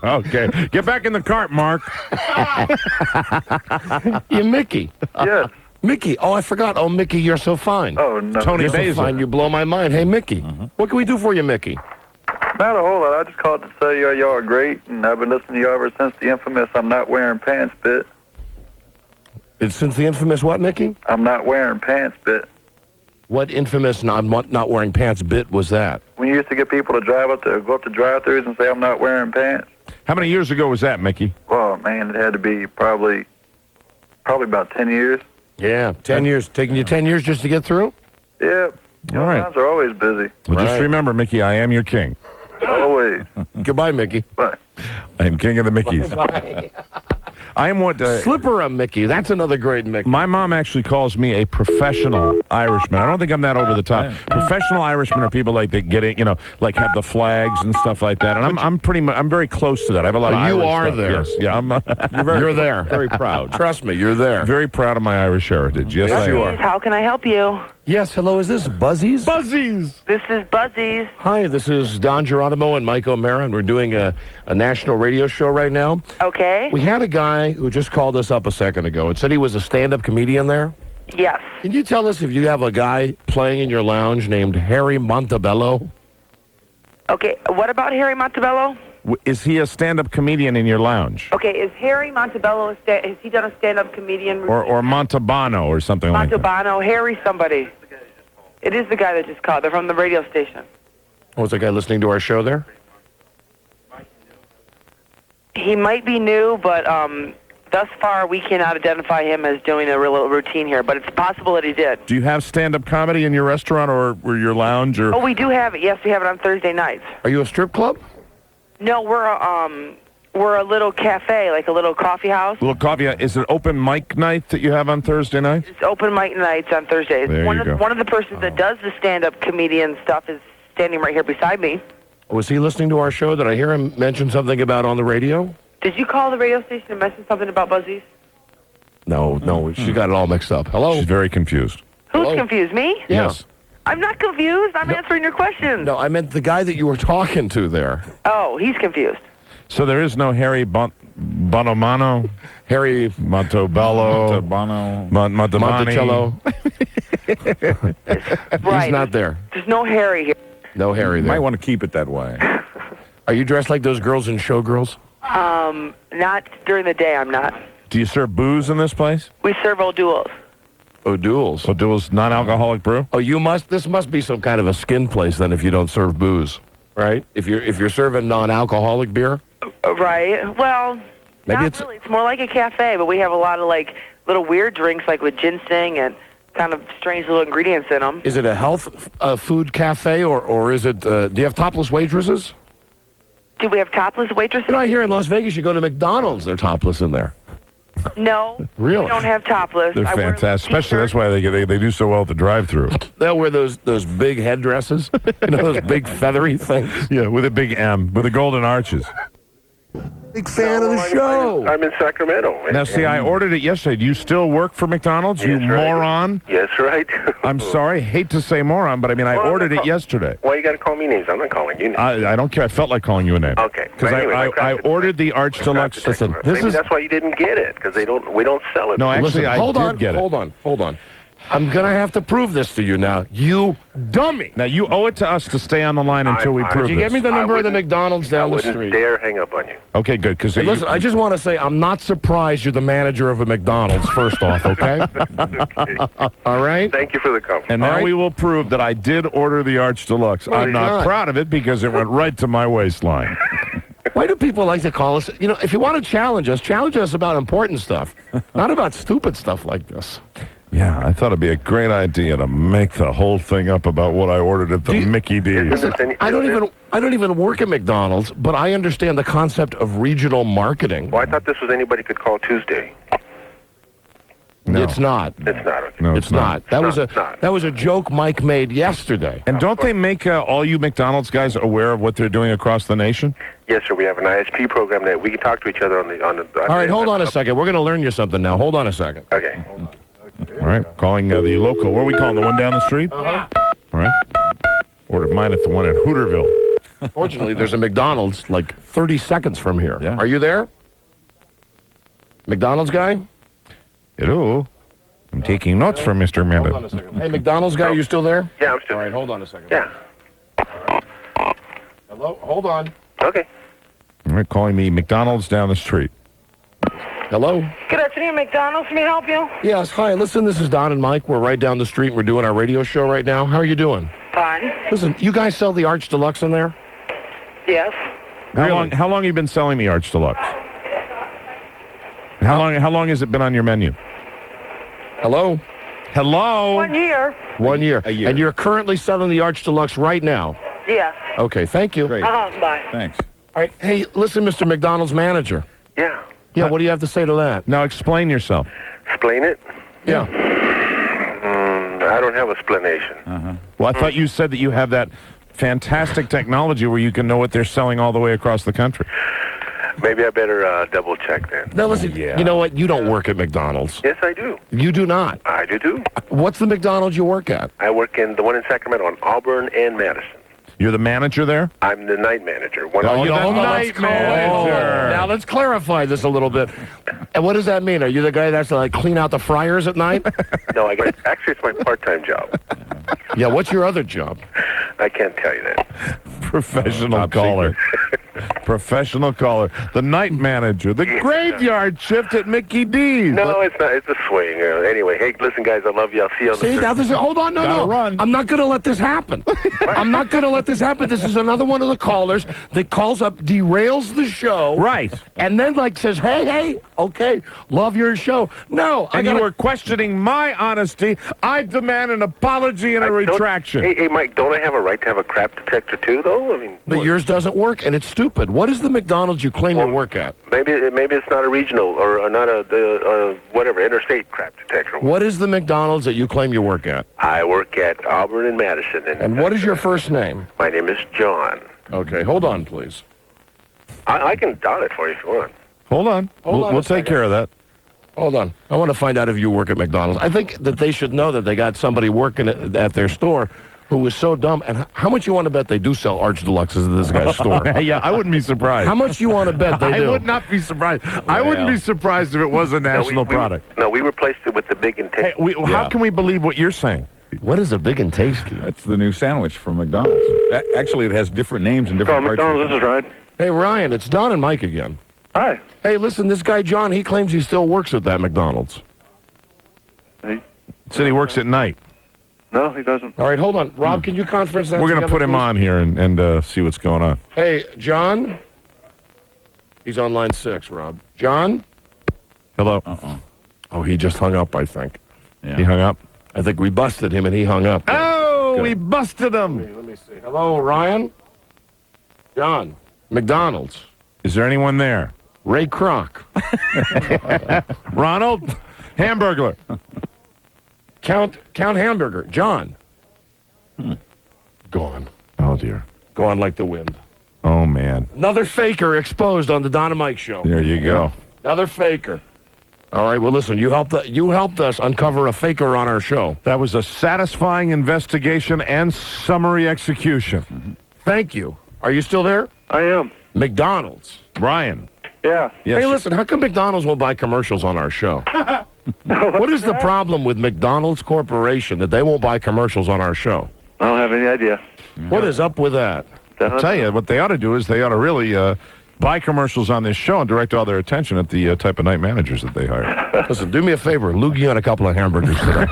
okay, get back in the cart, Mark. You Mickey. Yes. Mickey. Oh, I forgot. Oh, Mickey, you're so fine. Oh, no. Tony You're so Basil. fine. You blow my mind. Hey, Mickey. What can we do for you, Mickey? Not a whole lot. I just called to say y'all are great, and I've been listening to you ever since the infamous I'm not wearing pants bit. It's since the infamous what, Mickey? I'm not wearing pants bit. What infamous not wearing pants bit was that? When you used to get people to go up to drive-thrus and say I'm not wearing pants. How many years ago was that, Mickey? Oh man, it had to be probably about 10 years. Yeah, 10 years. Taking you 10 years just to get through? Yep. All right. Times are always busy. Well, just remember, Mickey, I am your king. Always. Goodbye, Mickey. Bye. I am king of the Mickeys. Bye. I am what... Slipper of Mickey. That's another great Mickey. My mom actually calls me a professional Irishman. I don't think I'm that over the top. Professional Irishmen are people like that get it, like have the flags and stuff like that. And I'm very close to that. I have a lot of Irish You are stuff. there. Yes. Yeah, You're there. Very proud. Trust me, you're there. Very proud of my Irish heritage. Yes, I am. How can I help you? Yes, hello, is this Buzzies? Buzzies! This is Buzzies. Hi, this is Don Geronimo and Mike O'Mara, and we're doing a national radio show right now. Okay. We had a guy who just called us up a second ago and said he was a stand-up comedian there. Yes. Can you tell us if you have a guy playing in your lounge named Harry Montebello? Okay, what about Harry Montebello? Is he a stand-up comedian in your lounge? Okay, is Harry Montebello, has he done a stand-up comedian? Or Montalbano or something like that? Montalbano, Harry somebody. It is the guy that just called. They're from the radio station. Was the guy listening to our show there? He might be new, but thus far we cannot identify him as doing a real routine here, but it's possible that he did. Do you have stand-up comedy in your restaurant or your lounge? Or? Oh, we do have it. Yes, we have it on Thursday nights. Are you a strip club? No, we're a little cafe, like a little coffee house. Little coffee. Is it open mic night that you have on Thursday night? It's open mic nights on Thursdays. There One you go. of the persons that does the stand-up comedian stuff is standing right here beside me. Was he listening to our show? Did I hear him mention something about on the radio? Did you call the radio station and mention something about Buzzies? No, she got it all mixed up. Hello? She's very confused. Who's confused? Me? Yes. I'm not confused. I'm answering your questions. No, I meant the guy that you were talking to there. Oh, he's confused. So there is no Harry Bonomano? Harry Montebello? Monticello? Right. He's not there. There's no Harry here. No Harry there. Might want to keep it that way. Are you dressed like those girls in Showgirls? Not during the day, I'm not. Do you serve booze in this place? We serve O'Doul's. O'Doul's. O'Doul's non-alcoholic brew? Oh, this must be some kind of a skin place then if you don't serve booze, right? If you're serving non-alcoholic beer? Right. Well, Maybe not really. It's more like a cafe, but we have a lot of like little weird drinks like with ginseng and kind of strange little ingredients in them. Is it a health food cafe or is it, do you have topless waitresses? Do we have topless waitresses? You know, here in Las Vegas, you go to McDonald's, they're topless in there. No. Really? We don't have topless. They're fantastic. Especially that's why they do so well at the drive-thru. They'll wear those big headdresses, those big feathery things. Yeah, with a big M, with the golden arches. Big fan of the show. I'm in Sacramento. Now, see, I ordered it yesterday. Do you still work for McDonald's, you moron? Yes, right. I'm sorry. Hate to say moron, but I mean, I ordered it yesterday. Why you got to call me names? I'm not calling you names. I don't care. I felt like calling you a name. Okay. Because I ordered the Arch Deluxe. Listen, Maybe that's why you didn't get it, because we don't sell it. No, actually, I did get it. Hold on. I'm going to have to prove this to you now. You dummy. Now, you owe it to us to stay on the line until we prove Could you this. get me the number of the McDonald's down the street? I wouldn't dare hang up on you. Okay, good. Because listen, I just want to say I'm not surprised you're the manager of a McDonald's, first off, okay? All right? Thank you for the compliment. And now we will prove that I did order the Arch Deluxe. I'm not proud of it because it went right to my waistline. Why do people like to call us? You know, if you want to challenge us about important stuff, not about stupid stuff like this. Yeah, I thought it'd be a great idea to make the whole thing up about what I ordered at the Mickey D's. Listen, I don't even work at McDonald's, but I understand the concept of regional marketing. Well, I thought this was anybody could call Tuesday. No. It's not. It's not. Okay. No, It's not. That was a joke Mike made yesterday. And don't they make all you McDonald's guys aware of what they're doing across the nation? Yes, sir. We have an ISP program that we can talk to each other on the. All right, hold on a second. We're going to learn you something now. Hold on a second. Okay. All right, calling the local. What are we calling, the one down the street? Uh-huh. All right. Ordered mine at the one at Hooterville. Fortunately, there's a McDonald's like 30 seconds from here. Yeah. Are you there? McDonald's guy? Hello. I'm taking notes from Mr. Mendon. Hold on a second. Hey, McDonald's guy, you still there? Yeah, I'm still. All right, hold on a second. Yeah. Hello? Hold on. Okay. All right, calling the McDonald's down the street. Hello? Good afternoon, McDonald's. May I help you? Yes, hi. Listen, this is Don and Mike. We're right down the street. We're doing our radio show right now. How are you doing? Fine. Listen, you guys sell the Arch Deluxe in there? Yes. How long have you been selling the Arch Deluxe? How long has it been on your menu? Hello? Hello? 1 year. 1 year. A year. And you're currently selling the Arch Deluxe right now? Yeah. Okay, thank you. Great. Bye. Thanks. All right, hey, listen, Mr. McDonald's manager. Yeah. Yeah, what do you have to say to that? Now explain yourself. Explain it? Yeah. I don't have explanation. Well, I thought you said that you have that fantastic technology where you can know what they're selling all the way across the country. Maybe I better double check then. Now, listen, you know what? You don't work at McDonald's. Yes, I do. You do not. I do too. What's the McDonald's you work at? I work in the one in Sacramento on Auburn and Madison. You're the manager there? I'm the night manager. You're the night manager. Now, let's clarify this a little bit. And what does that mean? Are you the guy that's to, like, clean out the fryers at night? No, actually, it's my part-time job. Yeah, what's your other job? I can't tell you that. Professional caller. Professional caller. The night manager. The graveyard shift at Mickey D's. No, it's not. It's a swing. Anyway, hey, listen, guys, I love you. I'll see you on the See, now hold on, no. Run. I'm not going to let this happen. I'm not going to let this happen. This is another one of the callers that calls up, derails the show. Right. And then, like, says, hey, okay, love your show. No, you were questioning my honesty. I demand an apology and a retraction. Hey, Mike, don't I have a right to have a crap detector, too, though? I mean, but yours doesn't work, and it's stupid. What is the McDonald's you claim you work at? Maybe it's not a regional or not a whatever, interstate crap detector. What is the McDonald's that you claim you work at? I work at Auburn and Madison. And what is your first name? My name is John. Okay, hold on, please. I can dial it for you if you want. Hold on. We'll take care of that. Hold on. I want to find out if you work at McDonald's. I think that they should know that they got somebody working at their store who was so dumb. And how much you want to bet they do sell Arch Deluxes at this guy's store? Yeah, I wouldn't be surprised. How much you want to bet they do? I would not be surprised. I wouldn't be surprised if it was a national product. No, we replaced it with the big intake. Hey, how can we believe what you're saying? What is a big and tasty? That's the new sandwich from McDonald's. Actually, it has different names and different parts. McDonald's, this is Ryan. Hey, Ryan, it's Don and Mike again. Hi. Hey, listen, this guy John, he claims he still works at that McDonald's. Hey. Said he works at night. No, he doesn't. All right, hold on. Rob, can you conference that? We're going to put him on here and see what's going on. Hey, John? He's on line 6, Rob. John? Hello. Oh, he just hung up, I think. Yeah. He hung up? I think we busted him and he hung up. Oh, we busted him. Let me see. Hello, Ryan? John? McDonald's. Is there anyone there? Ray Kroc. Ronald? Hamburglar. Count Hamburger. John. Gone. Oh, dear. Gone like the wind. Oh, man. Another faker exposed on the Don and Mike show. There you go. Another faker. All right, well, listen, you helped us uncover a faker on our show. That was a satisfying investigation and summary execution. Thank you. Are you still there? I am. McDonald's. Ryan. Yeah. Yes. Hey, listen, how come McDonald's won't buy commercials on our show? What is the problem with McDonald's Corporation that they won't buy commercials on our show? I don't have any idea. What is up with that? I'll tell you, what they ought to do is they ought to really buy commercials on this show and direct all their attention at the type of night managers that they hire. Listen, do me a favor. Loogie on a couple of hamburgers today.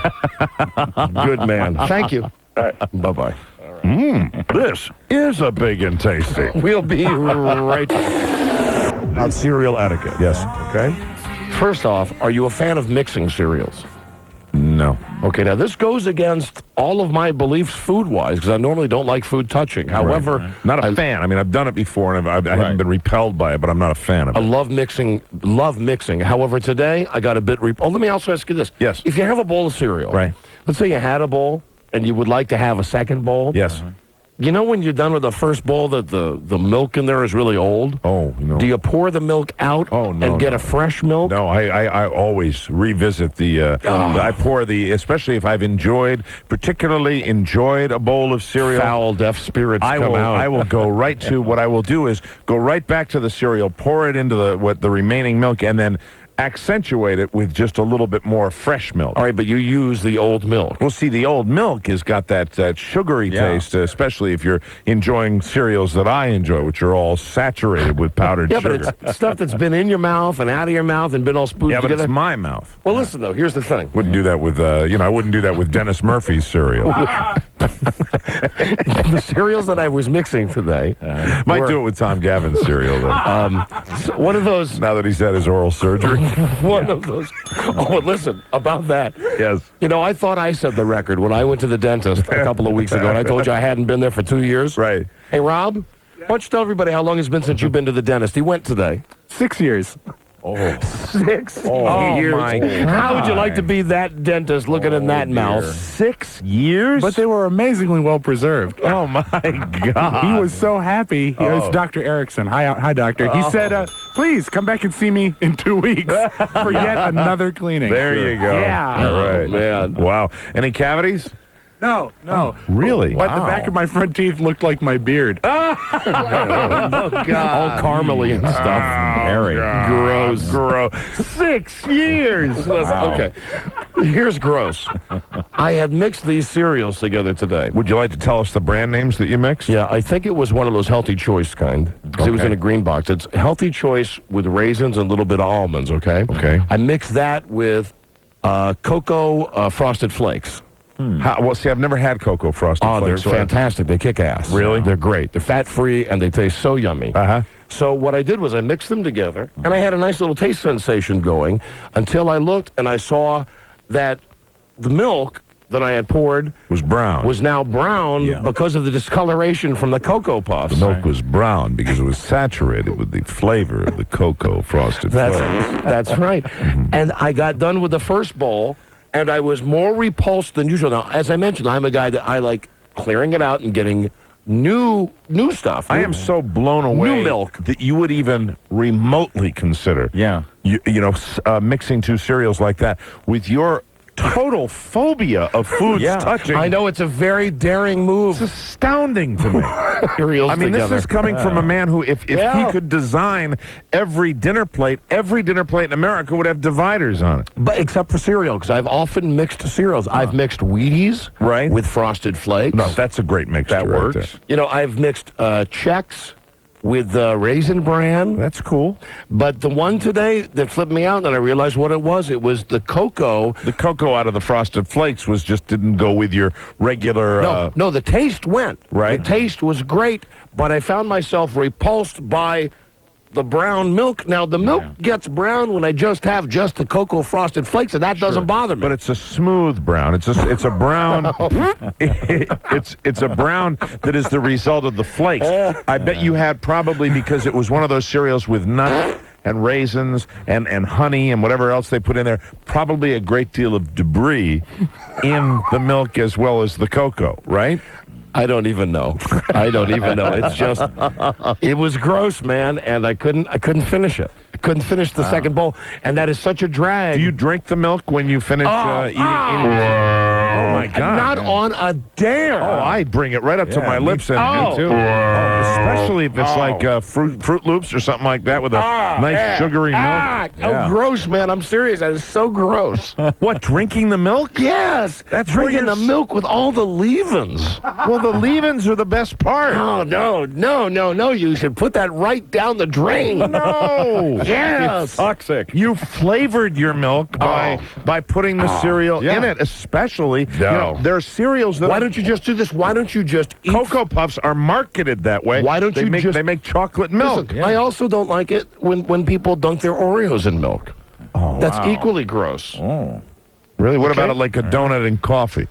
Good man. Thank you. All right. Bye-bye. This is a big and tasty. We'll be right back. On cereal etiquette. Yes. Okay? First off, are you a fan of mixing cereals? No. Okay, now this goes against all of my beliefs food-wise, because I normally don't like food touching. However... Not a fan. I mean, I've done it before, and I haven't been repelled by it, but I'm not a fan of it. I love mixing. However, today, I got a bit... let me also ask you this. Yes. If you have a bowl of cereal... Right. Let's say you had a bowl, and you would like to have a second bowl... Yes. You know when you're done with the first bowl that the milk in there is really old? Oh, no. Do you pour the milk out and get a fresh milk? No, I always revisit I pour especially if I've particularly enjoyed a bowl of cereal. Foul, deaf spirits come out. I will go right to, what I will do is go right back to the cereal, pour it into the remaining milk, and then accentuate it with just a little bit more fresh milk. All right, but you use the old milk. Well, see, the old milk has got that sugary taste, especially if you're enjoying cereals that I enjoy, which are all saturated with powdered sugar. Yeah, but it's stuff that's been in your mouth and out of your mouth and been all spooned together. Yeah, but it's my mouth. Well, listen, though, here's the thing. Wouldn't do that with, I wouldn't do that with Dennis Murphy's cereal. The cereals that I was mixing today. Might do it with Tom Gavin's cereal, though. One of those. Now that he's had his oral surgery. One of those. Oh, listen, about that. Yes. You know, I thought I set the record when I went to the dentist a couple of weeks ago, and I told you I hadn't been there for 2 years. Right. Hey, Rob, why don't you tell everybody how long it's been since you've been to the dentist? He went today. 6 years. Oh. 6 years. My God. How would you like to be that dentist looking in that mouth? 6 years? But they were amazingly well preserred. Oh, my God. He was so happy. It's Dr. Erickson. Hi, doctor. He said, please come back and see me in 2 weeks for yet another cleaning. There you go. Yeah. All right. Man. Wow. Any cavities? No. Really? But the back of my front teeth looked like my beard. Oh, God. All caramely and stuff. Hairy. Gross. 6 years. Wow. Okay. Here's gross. I had mixed these cereals together today. Would you like to tell us the brand names that you mixed? Yeah, I think it was one of those Healthy Choice kind. Because it was in a green box. It's Healthy Choice with raisins and a little bit of almonds, okay? Okay. I mixed that with cocoa Frosted Flakes. Well, see, I've never had cocoa frosted flakes. They're fantastic. They kick ass. Really? They're great. They're fat-free, and they taste so yummy. Uh-huh. So what I did was I mixed them together, and I had a nice little taste sensation going until I looked and I saw that the milk that I had poured was now brown because of the discoloration from the Cocoa Puffs. The milk was brown because it was saturated with the flavor of the cocoa frosted flakes. That's right. And I got done with the first bowl, and I was more repulsed than usual. Now, as I mentioned, I'm a guy that I like clearing it out and getting new stuff. I am so blown away new milk that you would even remotely consider mixing two cereals like that with your total phobia of foods touching. I know it's a very daring move. It's astounding to me. Cereals I mean, together. this is coming from a man who, if he could design every dinner plate in America would have dividers on it. But except for cereal, because I've often mixed cereals. I've mixed Wheaties with Frosted Flakes. No, that's a great mixture. That works. Right there. You know, I've mixed Chex with Raisin Bran. That's cool. But the one today that flipped me out, and I realized what it was the cocoa. The cocoa out of the Frosted Flakes didn't go with your regular... No, the taste went. Right. The taste was great, but I found myself repulsed by the brown milk. Now, the milk gets brown when I just have the cocoa Frosted Flakes, and that doesn't bother me. But it's a smooth brown. It's a brown. it's a brown that is the result of the flakes. I bet you had probably because it was one of those cereals with nuts and raisins and honey and whatever else they put in there. Probably a great deal of debris in the milk as well as the cocoa, right? I don't even know. It's just, it was gross, man, and I couldn't finish it. I couldn't finish the second bowl, and that is such a drag. Do you drink the milk when you finish eating? Oh my God! Not on a dare. Oh, I bring it right up to my lips, and me too. Especially if it's like Fruit Loops or something like that with a nice sugary milk. Oh, gross, man! I'm serious. That is so gross. What? Drinking the milk? Yes, that's drinking the milk with all the leavings. Well, the leavings are the best part. Oh, no. You should put that right down the drain. No. Yes. It's toxic. You flavored your milk by putting the cereal in it, especially. You know, there are cereals that... Why don't you just do this? Why don't you just eat... Cocoa Puffs are marketed that way. Why don't you They make chocolate milk. Listen, I also don't like it when people dunk their Oreos in milk. Oh, That's equally gross. Oh. Really? What about it like a donut in coffee?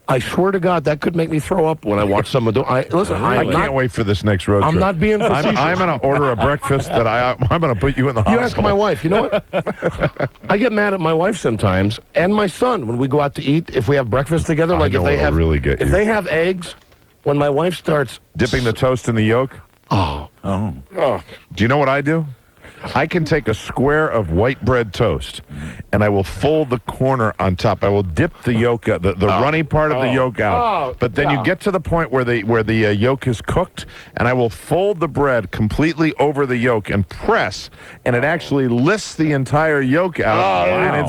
I swear to God, that could make me throw up when I watch someone do. I can't wait for this next road trip. I'm not being facetious. I'm going to order a breakfast that I'm going to put you in the hospital. You ask my wife. You know what? I get mad at my wife sometimes, and my son when we go out to eat. If we have breakfast together, like if they have they have eggs, when my wife starts dipping the toast in the yolk. Oh. Do you know what I do? I can take a square of white bread toast, and I will fold the corner on top. I will dip the yolk, the runny part of the yolk out. But then you get to the point where the yolk is cooked, and I will fold the bread completely over the yolk and press, and it actually lifts the entire yolk out, and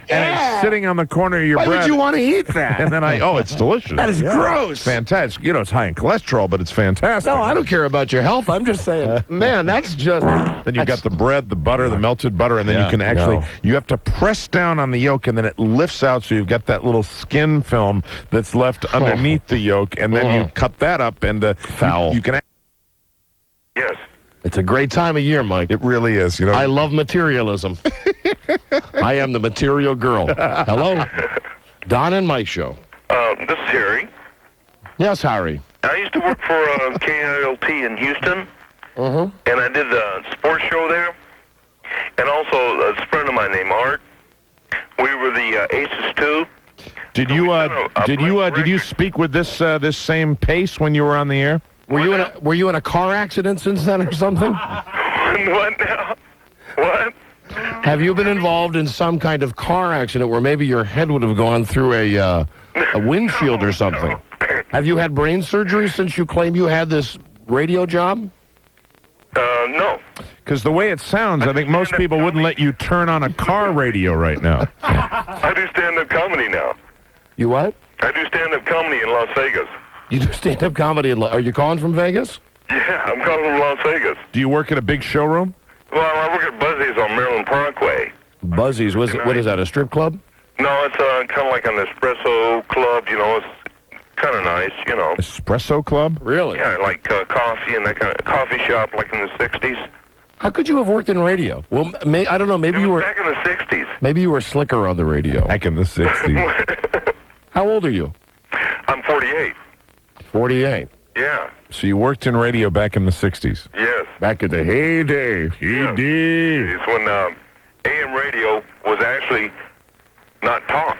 it's sitting on the corner of your bread. Why would you want to eat that? And then it's delicious. That is gross. It's fantastic. You know, it's high in cholesterol, but it's fantastic. No, I don't care about your health. I'm just saying, man, that's just... Then you got the bread, the butter, the melted butter, and then you can actually, you have to press down on the yolk, and then it lifts out, so you've got that little skin film that's left underneath the yolk, and then you cut that up, and you can... Yes. It's a great time of year, Mike. It really is. You know, I love materialism. I am the material girl. Hello? Don and Mike show. This is Harry. Yes, Harry. I used to work for KILT in Houston. And I did the sports show there, and also a friend of mine named Art. We were the Aces too. Did you speak with this same pace when you were on the air? Were you in a car accident since then or something? What now? What? Have you been involved in some kind of car accident where maybe your head would have gone through a windshield or something? Have you had brain surgery since you claim you had this radio job? No. Because the way it sounds, I think most people wouldn't let you turn on a car radio right now. I do stand-up comedy now. You what? I do stand-up comedy in Las Vegas. You do stand-up comedy are you calling from Vegas? Yeah, I'm calling from Las Vegas. Do you work at a big showroom? Well, I work at Buzzy's on Maryland Parkway. Buzzy's? What is that, a strip club? No, it's kind of like an espresso club, you know. It's kind of nice, you know. Espresso club? Really? Yeah, like coffee and that kind of coffee shop like in the 60s. How could you have worked in radio? Well, I don't know, maybe you were... Back in the 60s. Maybe you were slicker on the radio. Back in the 60s. How old are you? I'm 48. 48. Yeah. So you worked in radio back in the 60s? Yes. Back in the heyday. It's when AM radio was actually not talk.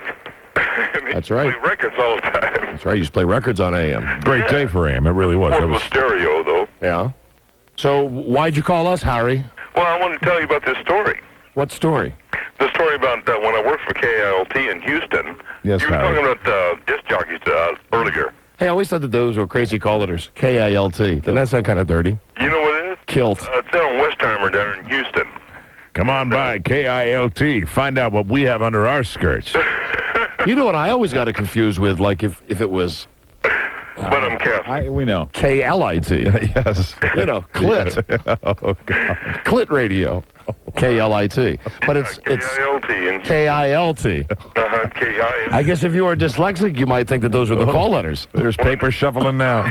That's right. Play records all the time. That's right. You used to play records on AM. Great day for AM. It really was. It was stereo, though. Yeah. So why'd you call us, Harry? Well, I wanted to tell you about this story. What story? The story about when I worked for KILT in Houston. Yes, you were Harry. talking about disc jockeys earlier. Hey, I always thought that those were crazy call letters. K-I-L-T. Doesn't that sound kind of dirty? You know what it is? Kilt. It's down in Westheimer down in Houston. Come on by, KILT. Find out what we have under our skirts. You know what I always got it confused with, like if it was... But I'm Catholic. We know. K-L-I-T. Yes. You know, clit. Oh, God. Clit radio. K-L-I-T. But it's KILT. K-I-L-T. K-I-L-T. I guess if you are dyslexic, you might think that those are the call letters. There's paper shuffling now.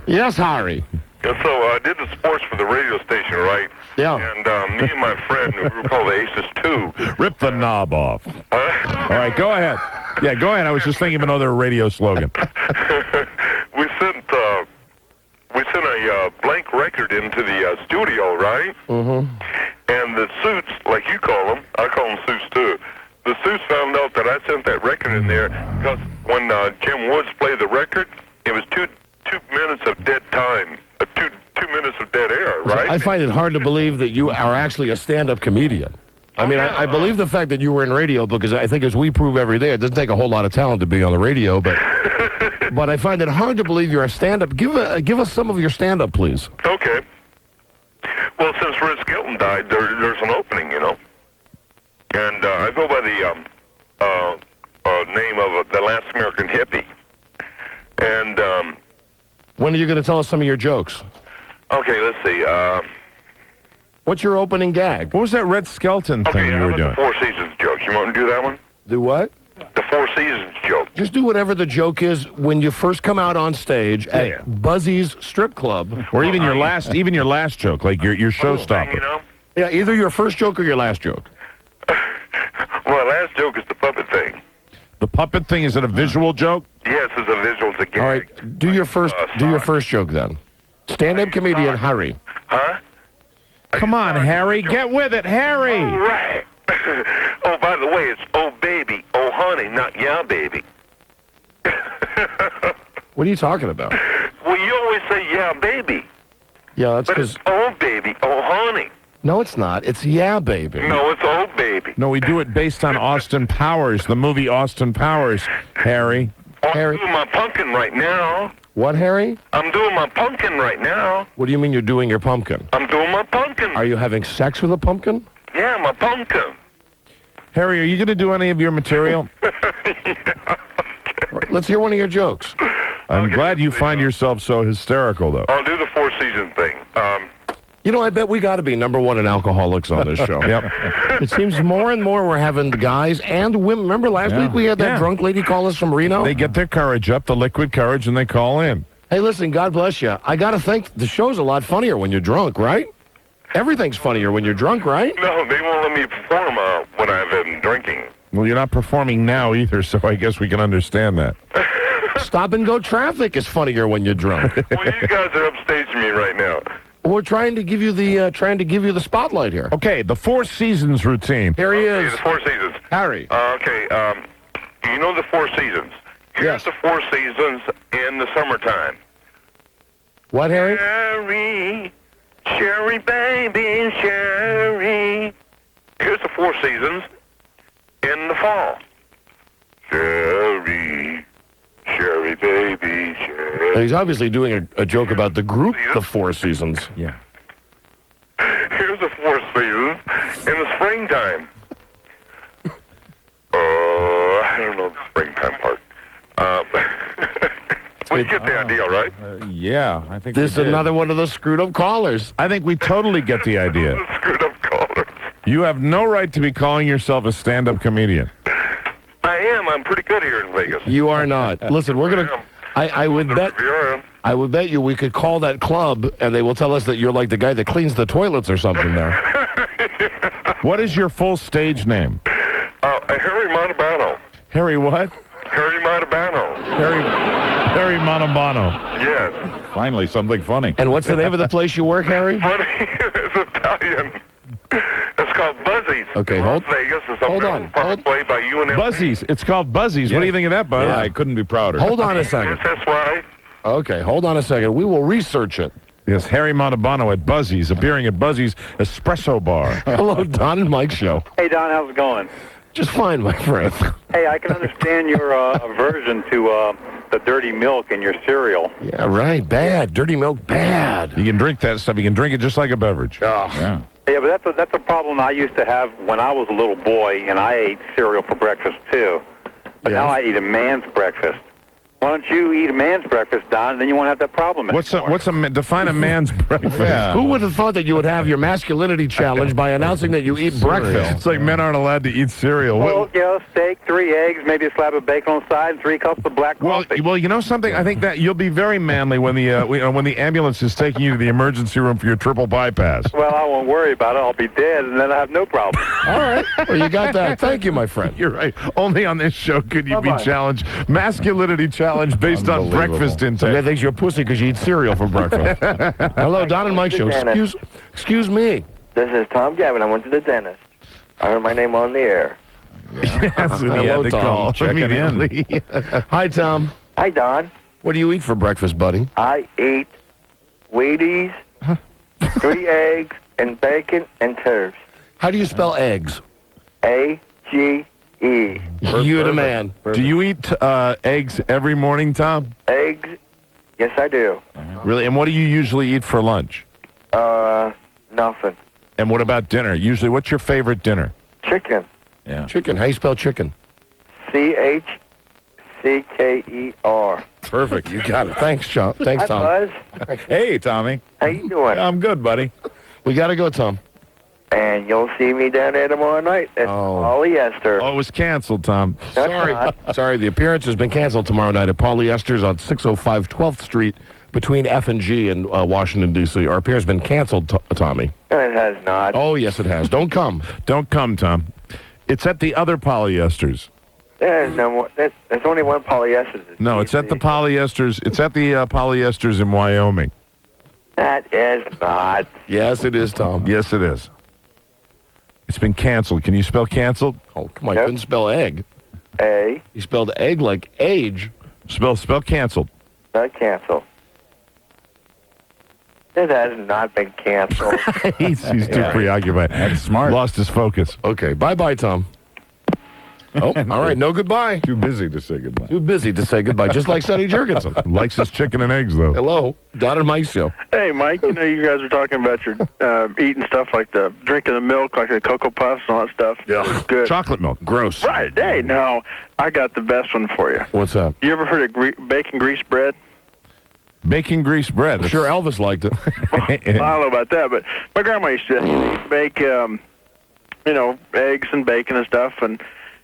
Yes, Harry. And so I did the sports for the radio station, right? Yeah. And me and my friend, we were called the Aces 2. Rip the knob off. All right, go ahead. Yeah, go ahead. I was just thinking of another radio slogan. we sent a blank record into the studio, right? Mm-hmm. And the suits, like you call them, I call them suits too. The suits found out that I sent that record in there because when Jim Woods played the record, it was two minutes of dead time, two minutes of dead air, right? I find it hard to believe that you are actually a stand-up comedian. I mean, I believe the fact that you were in radio because I think as we prove every day, it doesn't take a whole lot of talent to be on the radio, but but I find it hard to believe you're a stand-up. Give us some of your stand-up, please. Okay. Well, since Rich Gilton died, there's an opening, you know. And I go by the name of the last American hippie. And when are you going to tell us some of your jokes? Okay, let's see. What's your opening gag? What was that Red Skelton thing you were doing? The Four Seasons joke. You want to do that one? Do what? The Four Seasons joke. Just do whatever the joke is when you first come out on stage at Buzzy's strip club, or even your last joke, like your showstopper. You know? Yeah, either your first joke or your last joke. Well, last joke is the puppet thing. The puppet thing, is it a visual joke? Yes, it's a visual. It's a gag. All right, do your first joke then. Stand-up comedian Harry. Huh? Come on, Harry, get with it, Harry. All right. Oh, by the way, it's oh baby, oh honey, not yeah baby. What are you talking about? Well, you always say yeah baby. Yeah, that's But because... it's oh baby, oh honey. No, it's not. It's yeah, baby. No, it's oh baby. No, we do it based on Austin Powers, the movie Austin Powers, Harry. I'm doing my pumpkin right now. What, Harry? I'm doing my pumpkin right now. What do you mean you're doing your pumpkin? I'm doing my pumpkin. Are you having sex with a pumpkin? Yeah, my pumpkin. Harry, are you going to do any of your material? Let's hear one of your jokes. I'm glad you find yourself so hysterical, though. I'll do the Four Seasons thing. You know, I bet we got to be number one in alcoholics on this show. Yep. It seems more and more we're having guys and women. Remember last week we had that drunk lady call us from Reno? They get their courage up, the liquid courage, and they call in. Hey, listen, God bless you. I got to think the show's a lot funnier when you're drunk, right? Everything's funnier when you're drunk, right? No, they won't let me perform when I've been drinking. Well, you're not performing now either, so I guess we can understand that. Stop and go traffic is funnier when you're drunk. Well, you guys are upstaging me right now. We're trying to give you the spotlight here. Okay, the Four Seasons routine. Here he is. The Four Seasons. Harry. Okay, you know the Four Seasons. Here's the Four Seasons in the summertime. What, Harry? Sherry, Sherry, baby, Sherry. Here's the Four Seasons in the fall. Sherry, Sherry, baby, Sherry. He's obviously doing a joke about the group, the Four Seasons. Yeah. Here's the Four Seasons in the springtime. I don't know the springtime part. Well, you get the idea, right? Yeah, I think This is another one of those screwed up callers. I think we totally get the idea. Screwed up callers. You have no right to be calling yourself a stand-up comedian. I am. I'm pretty good here in Vegas. You are not. Listen, we're gonna. I would bet you we could call that club and they will tell us that you're like the guy that cleans the toilets or something there. What is your full stage name? Harry Montalbano. Harry what? Harry Montalbano. Harry Montalbano. Yes. Finally, something funny. And what's the name of the place you work, Harry? Funny. It's Italian. It's called Buzzies. Okay, Las Vegas. It's a play by UNLV. Buzzies. It's called Buzzies. Yeah. What do you think of that, Buzz? I couldn't be prouder. Hold on a second. That's why. Okay, hold on a second. We will research it. Yes, Harry Montalbano at Buzzy's, appearing at Buzzy's Espresso Bar. Hello, Don and Mike Show. Hey, Don, how's it going? Just fine, my friend. Hey, I can understand your aversion to the dirty milk in your cereal. Yeah, right. Bad. Dirty milk, bad. You can drink that stuff. You can drink it just like a beverage. Oh. Yeah. Yeah, but that's a problem I used to have when I was a little boy, and I ate cereal for breakfast, too. But now I eat a man's breakfast. Why don't you eat a man's breakfast, Don, and then you won't have that problem anymore. Define a man's breakfast? Yeah. Who would have thought that you would have your masculinity challenged by announcing that you eat breakfast? It's like men aren't allowed to eat cereal. Well, steak, 3 eggs, maybe a slab of bacon on the side, and 3 cups of black coffee. Well, you know something? I think that you'll be very manly when the ambulance is taking you to the emergency room for your triple bypass. Well, I won't worry about it. I'll be dead, and then I have no problem. All right. Well, you got that. Thank you, my friend. You're right. Only on this show could you be challenged. Masculinity challenge based on breakfast intake. Yeah, thinks you're a pussy because you eat cereal for breakfast. Hello, Don and Mike Show. Excuse me. This is Tom Gavin. I went to the dentist. I heard my name on the air. Yes, hello, Tom. Check it in. Hi, Tom. Hi, Don. What do you eat for breakfast, buddy? I eat Wheaties, 3 eggs, and bacon and toast. How do you spell eggs? A-G-E. You the man. Do you eat eggs every morning, Tom? Eggs? Yes, I do. Really? And what do you usually eat for lunch? Nothing. And what about dinner? Usually, what's your favorite dinner? Chicken. Yeah. Chicken. How you spell chicken? C-H-C-K-E-R. Perfect. You got it. Thanks, Tom. Thanks, Tom. Hi, Buzz. Hey, Tommy. How you doing? I'm good, buddy. We got to go, Tom. And you'll see me down there tomorrow night at Polyester. Oh, it was canceled, Tom. Sorry, the appearance has been canceled tomorrow night at Polyester's on 605 12th Street between F and G in Washington, D.C. Our appearance has been canceled, Tommy. It has not. Oh, yes, it has. Don't come. Don't come, Tom. It's at the other Polyesters. There's no more. There's only one Polyester. No, it's at the Polyesters. It's at the Polyesters in Wyoming. That is not. Yes, it is, Tom. Yes, it is. It's been canceled. Can you spell canceled? Oh, come on. You couldn't spell egg. A. You spelled egg like age. Spell canceled. Not canceled. It has not been canceled. He's too preoccupied. That's smart. Lost his focus. Okay, bye-bye, Tom. Oh, all right, no goodbye. Too busy to say goodbye. Too busy to say goodbye, just like Sonny Jurgensen. Likes his chicken and eggs, though. Hello, Don and Mike Show. Hey, Mike, you guys were talking about your eating stuff like the drinking the milk, like the Cocoa Puffs and all that stuff. Yeah. It's good. Chocolate milk. Gross. Right. Hey, no, I got the best one for you. What's up? You ever heard of bacon grease bread? Bacon grease bread. I'm sure Elvis liked it. I don't know about that, but my grandma used to bake, eggs and bacon and stuff, and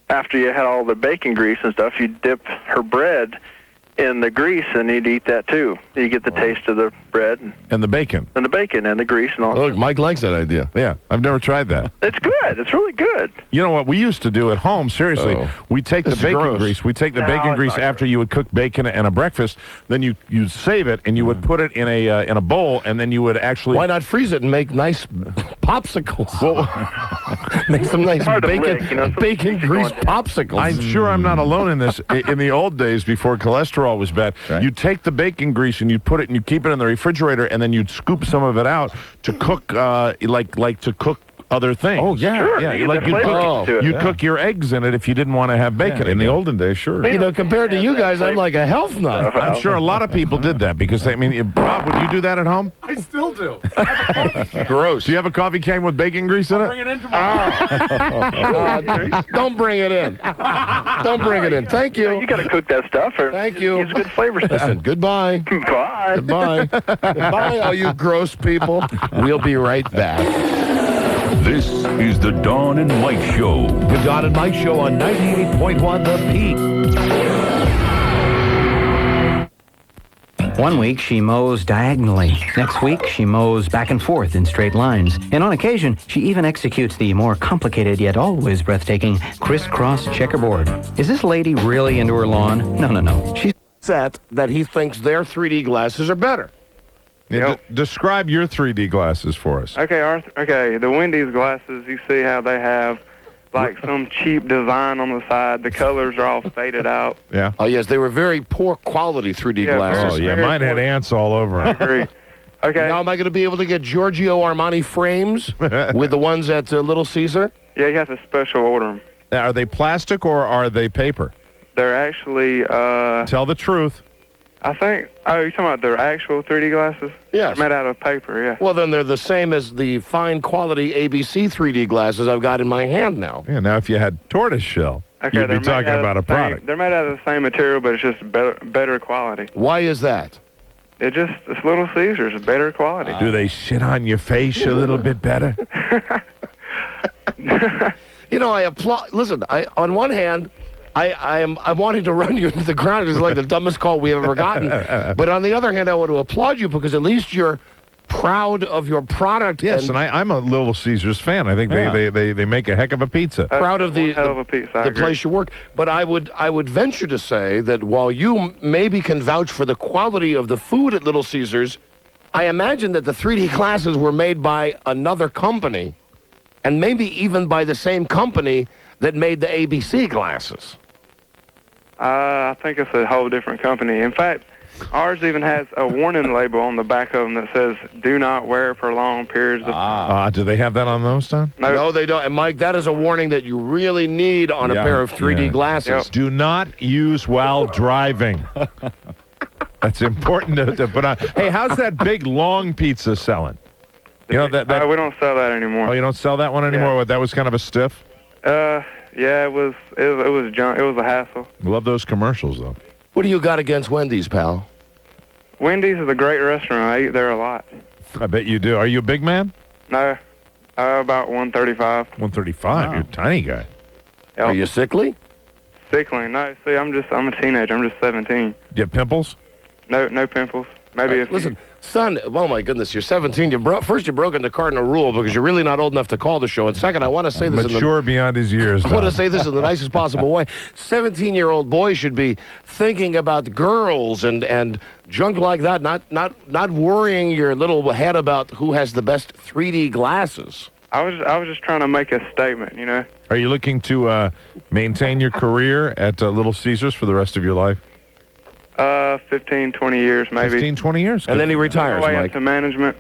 after you had all the bacon grease and stuff, you'd dip her bread in the grease, and you'd eat that too. You get the taste of the bread. And the bacon. And the bacon and the grease and all. Look, Mike likes that idea. Yeah, I've never tried that. It's good. It's really good. You know what we used to do at home, seriously, we take the bacon grease. We take the bacon grease after you would cook bacon and a breakfast, then you'd save it, and you would put it in a bowl, and then you would actually... Why not freeze it and make nice popsicles? Make some nice bacon grease popsicles. I'm sure I'm not alone in this. In the old days, before cholesterol was bad, you'd take the bacon grease and you'd put it and you'd keep it in the refrigerator, and then you'd scoop some of it out to cook, like to cook other things. Oh, yeah. Sure, Yeah, you like you'd cook your eggs in it if you didn't want to have bacon. In the olden days, sure. You know, compared to you guys, I'm like a health nut. I'm sure a lot of people did that because, I mean, Bob, would you do that at home? I still do. Gross. Do you have a coffee can with bacon grease in it? Bring it in tomorrow. Don't bring it in. Don't bring it in. Thank you. You got to cook that stuff. Thank you. It's good flavor stuff. Listen, goodbye. Bye. Goodbye. Goodbye, all you gross people. We'll be right back. This is the Dawn and Mike Show. The Dawn and Mike Show on 98.1 The Peak. One week she mows diagonally. Next week she mows back and forth in straight lines. And on occasion she even executes the more complicated yet always breathtaking crisscross checkerboard. Is this lady really into her lawn? No. She's upset that he thinks their 3D glasses are better. Yeah, describe your 3D glasses for us. Okay, Arthur. Okay, the Wendy's glasses, you see how they have like some cheap design on the side. The colors are all faded out. Yeah. Oh, yes, they were very poor quality 3D glasses. Oh, yeah, mine had ants all over I them. agree. Okay. Now, am I going to be able to get Giorgio Armani frames with the ones at Little Caesar? Yeah, you have to special order them. Now, are they plastic or are they paper? They're actually, Tell the truth. I think, you're talking about their actual 3D glasses? Yes. They're made out of paper, yeah. Well, then they're the same as the fine quality ABC 3D glasses I've got in my hand now. Yeah, now if you had tortoise shell, you'd be talking about a product. They're made out of the same material, but it's just better quality. Why is that? It's Little Caesars, better quality. Do they sit on your face a little bit better? I applaud. Listen, on one hand, I'm wanting to run you into the ground. It's like the dumbest call we've ever gotten. But on the other hand, I want to applaud you because at least you're proud of your product. Yes, and I'm a Little Caesars fan. I think they make a heck of a pizza. Proud of the place you work. But I would venture to say that while you maybe can vouch for the quality of the food at Little Caesars, I imagine that the 3D glasses were made by another company, and maybe even by the same company that made the ABC glasses. I think it's a whole different company. In fact, ours even has a warning label on the back of them that says, do not wear for long periods of time. Do they have that on those, Don? No, they don't. And, Mike, that is a warning that you really need on a pair of 3D glasses. Yep. Do not use while driving. That's important to put on. Hey, how's that big, long pizza selling? You know that we don't sell that anymore. Oh, you don't sell that one anymore? Yeah. That was kind of a stiff? Yeah, it was junk. It was a hassle. Love those commercials, though. What do you got against Wendy's, pal? Wendy's is a great restaurant. I eat there a lot. I bet you do. Are you a big man? No, about 135. 135? You're a tiny guy. Yep. Are you sickly? Sickly? No. See, I'm a teenager. I'm just 17. You have pimples? No pimples. Maybe if listen, son. Oh my goodness, you're 17. First, you broke the cardinal rule because you're really not old enough to call the show. And second, I want to say this. Mature beyond his years. I want to say this in the nicest possible way. 17-year-old boys should be thinking about girls and junk like that. Not worrying your little head about who has the best 3D glasses. I was just trying to make a statement, you know. Are you looking to maintain your career at Little Caesars for the rest of your life? 15, 20 years, maybe. 15, 20 years. And then he retires, way Mike. into management.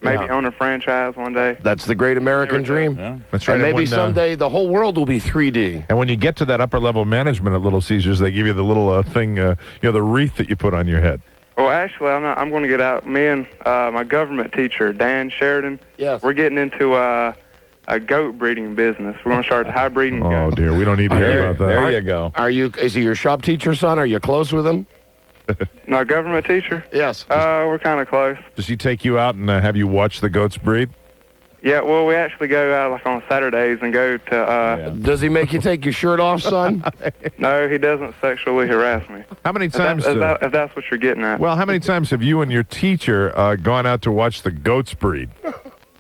Maybe own a franchise one day. That's the great American dream. Yeah. That's right. And maybe someday the whole world will be 3D. And when you get to that upper level management at Little Caesars, they give you the little thing, the wreath that you put on your head. Well, actually, I'm going to get out. Me and my government teacher, Dan Sheridan, we're getting into a goat breeding business. We're going to start high breeding goats. Oh, dear. We don't need to hear about that. There you go. Is he your shop teacher, son? Are you close with him? No, government teacher? Yes. We're kind of close. Does he take you out and have you watch the goats breed? Yeah, well, we actually go out like on Saturdays and go to... Does he make you take your shirt off, son? No, he doesn't sexually harass me. How many times... If that's what you're getting at. Well, how many times have you and your teacher gone out to watch the goats breed?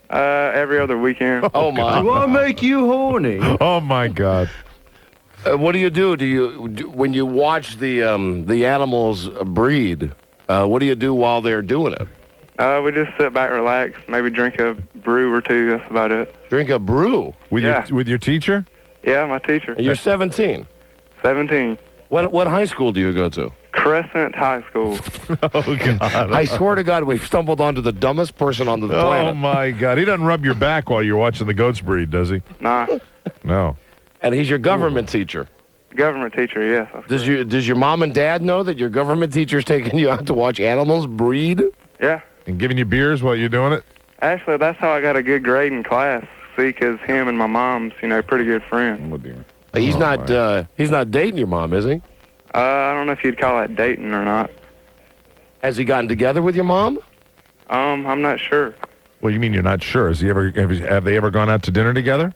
Every other weekend. Oh, my. Do I make you horny? Oh, my God. What do you do? When you watch the animals breed? What do you do while they're doing it? We just sit back, relax, maybe drink a brew or two. That's about it. Drink a brew with your teacher? Yeah, my teacher. And you're 17. 17. What high school do you go to? Crescent High School. Oh, God. I swear to God, we've stumbled onto the dumbest person on the planet. Oh, my God. He doesn't rub your back while you're watching the goats breed, does he? Nah. No. And he's your government teacher. Government teacher, yes. Does your mom and dad know that your government teacher's taking you out to watch animals breed? Yeah. And giving you beers while you're doing it? Actually, that's how I got a good grade in class. See, because him and my mom's, pretty good friends. Oh, dear. He's not dating your mom, is he? I don't know if you'd call that dating or not. Has he gotten together with your mom? I'm not sure. Well, you mean you're not sure? Have they ever gone out to dinner together?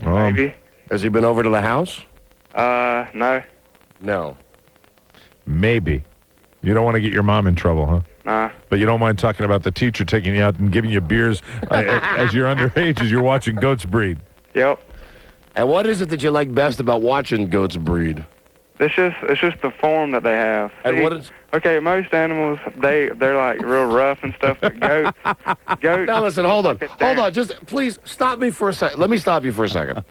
Maybe. Has he been over to the house? No. No. Maybe. You don't want to get your mom in trouble, huh? Nah. But you don't mind talking about the teacher taking you out and giving you beers as you're underage as you're watching goats breed. Yep. And what is it that you like best about watching goats breed? It's just the form that they have. And See, what is... Okay, most animals, they're like real rough and stuff, but goats... Now listen, hold on. Just please stop me for a second. Let me stop you for a second.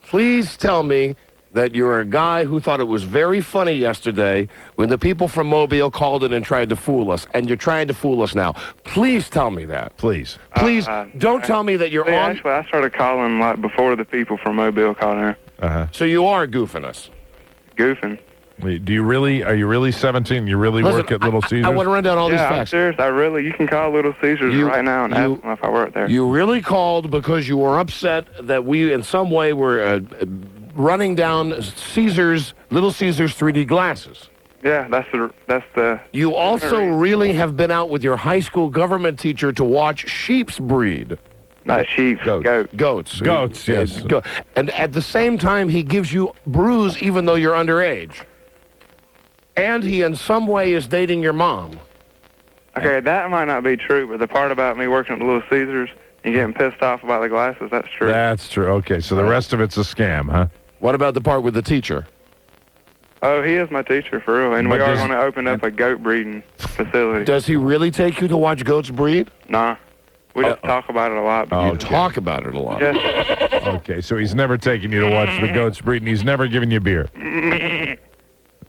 Please tell me that you're a guy who thought it was very funny yesterday when the people from Mobile called in and tried to fool us, and you're trying to fool us now. Please tell me that. Please. Please, don't tell me that you're on. Actually, I started calling like before the people from Mobile called in. So you are goofing us. Goofing. Wait, are you really 17? You really work at Little Caesars? I want to run down all these I'm facts. serious. You can call Little Caesars right now and ask them if I work there. You really called because you were upset that we, in some way, were running down Little Caesars 3D glasses. Yeah, that's the. You also really have been out with your high school government teacher to watch sheep's breed. Not sheep, Goats. Goats, yes. And at the same time, he gives you bruise even though you're underage. And he in some way is dating your mom. Okay, that might not be true, but the part about me working at the Little Caesars and getting pissed off about the glasses, that's true. That's true. Okay, so the rest of it's a scam, huh? What about the part with the teacher? Oh, he is my teacher, for real, and we are going to open up a goat breeding facility. Does he really take you to watch goats breed? Nah. We just talk about it a lot. Talk about it a lot. Yes. Okay, so he's never taken you to watch the goats breed, and he's never given you beer.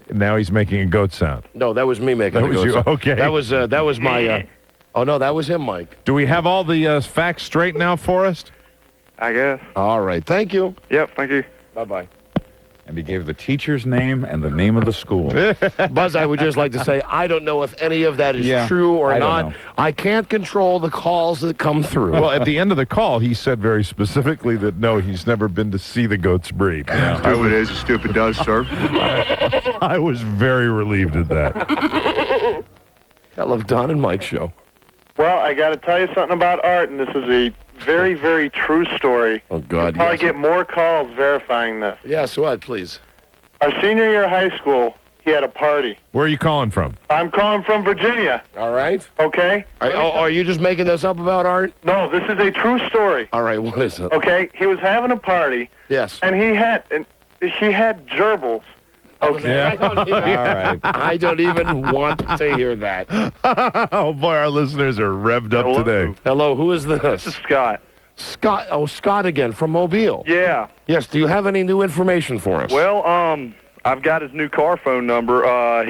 Now he's making a goat sound. No, that was me making that a was goat you. sound. Okay. That was my... oh, no, that was him, Mike. Do we have all the facts straight now, Forrest? I guess. All right, thank you. Yep, thank you. Bye-bye. And he gave the teacher's name and the name of the school. Buzz, I would just like to say, I don't know if any of that is true or not. I can't control the calls that come through. Well, at the end of the call, he said very specifically that, no, he's never been to see the goats breed. Yeah. Stupid is, stupid does, sir. I was very relieved at that. I love Don and Mike's show. Well, I got to tell you something about Art, and this is a very, very true story. Oh, God, You'll probably get more calls verifying this. Yes, what, please? Our senior year of high school, he had a party. Where are you calling from? I'm calling from Virginia. All right. Okay? Are you just making this up about Art? No, this is a true story. All right, what is it? Okay, he was having a party. Yes. And he had gerbils. Okay. Yeah. All right. I don't even want to hear that. Oh, boy, our listeners are revved up today. Hello, who is this? This is Scott. Scott. Oh, Scott again from Mobile. Yeah. Yes, do you have any new information for us? Well, I've got his new car phone number. I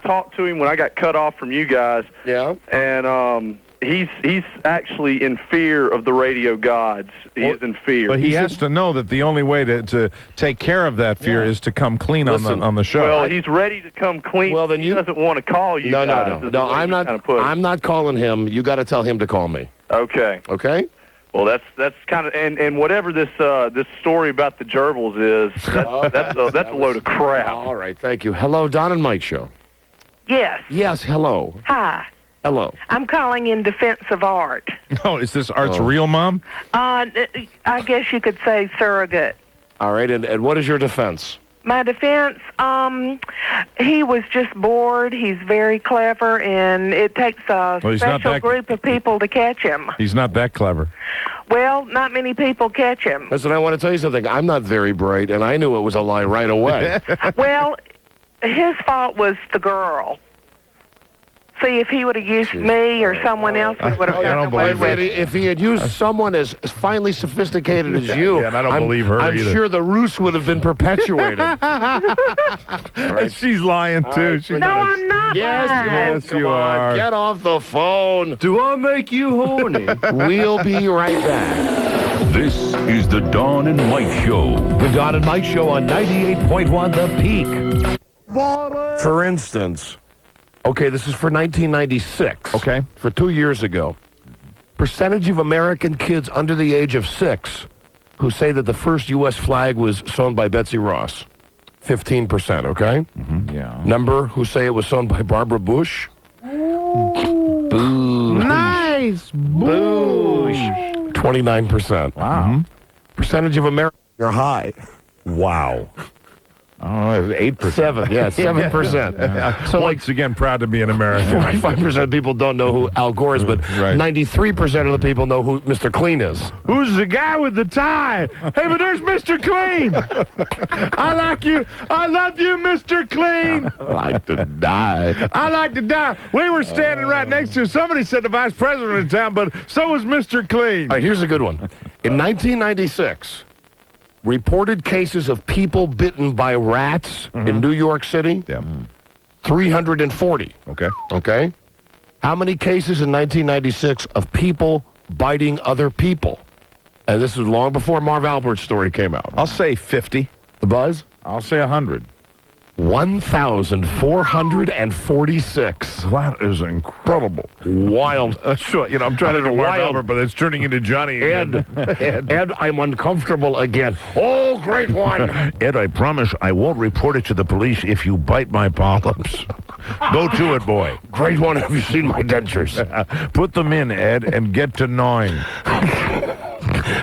talked to him when I got cut off from you guys. Yeah. And he's actually in fear of the radio gods. He is in fear. But he has to know that the only way to take care of that fear is to come clean on the show. Well, he's ready to come clean. Well, then he doesn't want to call you. No. I'm not calling him. You got to tell him to call me. Okay. Okay. Well, that's kind of and whatever this story about the gerbils is, that's a load of crap. All right. Thank you. Hello, Don and Mike show. Yes. Yes. Hello. Hi. Hello. I'm calling in defense of Art. Oh, is this Art's real mom? I guess you could say surrogate. All right, and what is your defense? My defense, he was just bored. He's very clever, and it takes a special group of people to catch him. He's not that clever. Well, not many people catch him. Listen, I want to tell you something. I'm not very bright, and I knew it was a lie right away. Well, his fault was the girl. See, if he would have used me or someone else, we would have gotten away with it. If he had used someone as finely sophisticated as you, and I don't believe her I'm either. sure the ruse would have been perpetuated. Right. She's lying, too. No, I'm not. Yes, you are. Get off the phone. Do I make you horny? We'll be right back. This is the Dawn and Mike Show. The Dawn and Mike Show on 98.1 The Peak. For instance... Okay, this is for 1996. Okay. For 2 years ago. Percentage of American kids under the age of 6 who say that the first U.S. flag was sewn by Betsy Ross. 15%, okay? Mm-hmm, yeah. Number who say it was sewn by Barbara Bush. Boo. Nice. Bush. 29%. Wow. Mm-hmm. Percentage of Americans are high. Wow. Oh, 8%. 7%. Yeah. So once again, proud to be an American. 45% of people don't know who Al Gore is, but 93% of the people know who Mr. Clean is. Who's the guy with the tie? Hey, but there's Mr. Clean. I like you. I love you, Mr. Clean. I like to die. I like to die. We were standing right next to somebody said the vice president in town, but so was Mr. Clean. All right, here's a good one. In 1996, reported cases of people bitten by rats in New York City? Yeah. 340. Okay. Okay? How many cases in 1996 of people biting other people? And this was long before Marv Albert's story came out. I'll say 50. The Buzz? I'll say 100. 1,446. That is incredible. Wild. Sure, I'm trying to do Marv Wild. Albert, but it's turning into Johnny again. Ed, I'm uncomfortable again. Oh, great one. Ed, I promise I won't report it to the police if you bite my polyps. Go to it, boy. Great one. Have you seen my dentures? Put them in, Ed, and get to gnawing.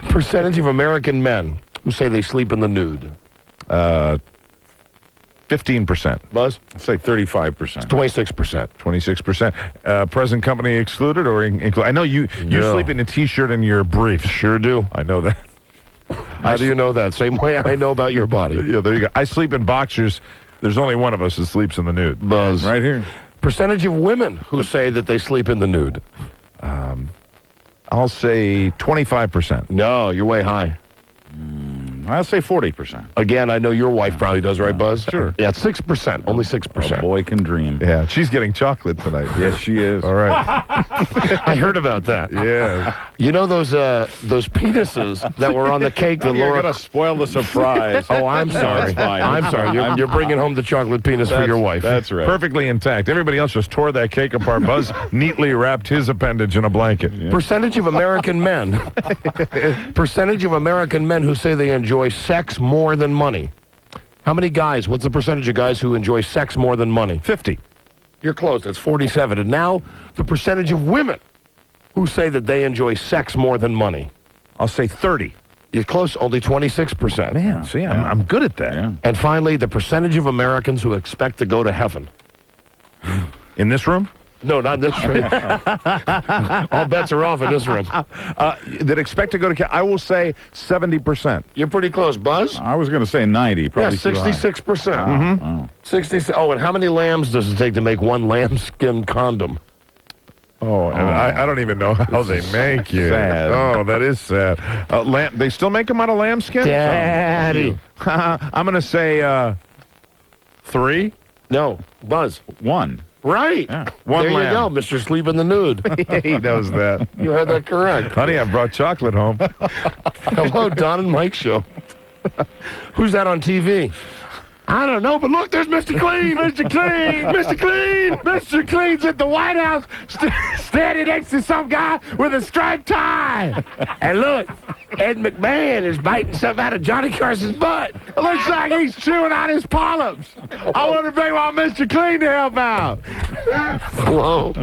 Percentage of American men who say they sleep in the nude. 15%. Buzz? I'll say 35%. 26%. 26%. Present company excluded or included? I know you sleep in a T-shirt and your briefs. Sure do. I know that. How do you know that? Same way I know about your body. Yeah, there you go. I sleep in boxers. There's only one of us that sleeps in the nude. Buzz. Right here. Percentage of women who say that they sleep in the nude. I'll say 25%. No, you're way high. I'll say 40%. Again, I know your wife probably does, right, Buzz? Sure. Yeah, 6%. Only 6%. A boy can dream. Yeah, she's getting chocolate tonight. Yes, she is. All right. I heard about that. Yeah. You know those penises that were on the cake that You're Laura... going to spoil the surprise. Oh, I'm sorry. That's fine. I'm sorry. You're bringing home the chocolate penis for your wife. That's right. Perfectly intact. Everybody else just tore that cake apart. Buzz neatly wrapped his appendage in a blanket. Yeah. Percentage of American men. Percentage of American men who say they enjoy sex more than money. How many guys? What's the percentage of guys who enjoy sex more than money? 50. You're close. That's 47. And now the percentage of women who say that they enjoy sex more than money. I'll say 30. You're close. Only 26%. Man, see, I'm good at that. Yeah. And finally, the percentage of Americans who expect to go to heaven. In this room? No, not in this room. All bets are off in this room. That expect to go to I will say 70%. You're pretty close, Buzz. I was going to say 90. Probably Yeah, 66%. Oh. 66. Oh, and how many lambs does it take to make one lambskin condom? Oh, and I don't even know how they make you. Sad. Oh, that is sad. They still make them out of lambskin? Daddy. I'm going to say 3. No, Buzz. 1. Right. Yeah. One there lamb. You go, Mr. Sleep in the Nude. He knows that. You had that correct. Honey, I brought chocolate home. Hello, Don and Mike show. Who's that on TV? I don't know, but look, there's Mr. Clean, Mr. Clean, Mr. Clean. Mr. Clean's at the White House, standing next to some guy with a striped tie. And look, Ed McMahon is biting something out of Johnny Carson's butt. It looks like he's chewing out his polyps. I want to bring my Mr. Clean to help out. Whoa.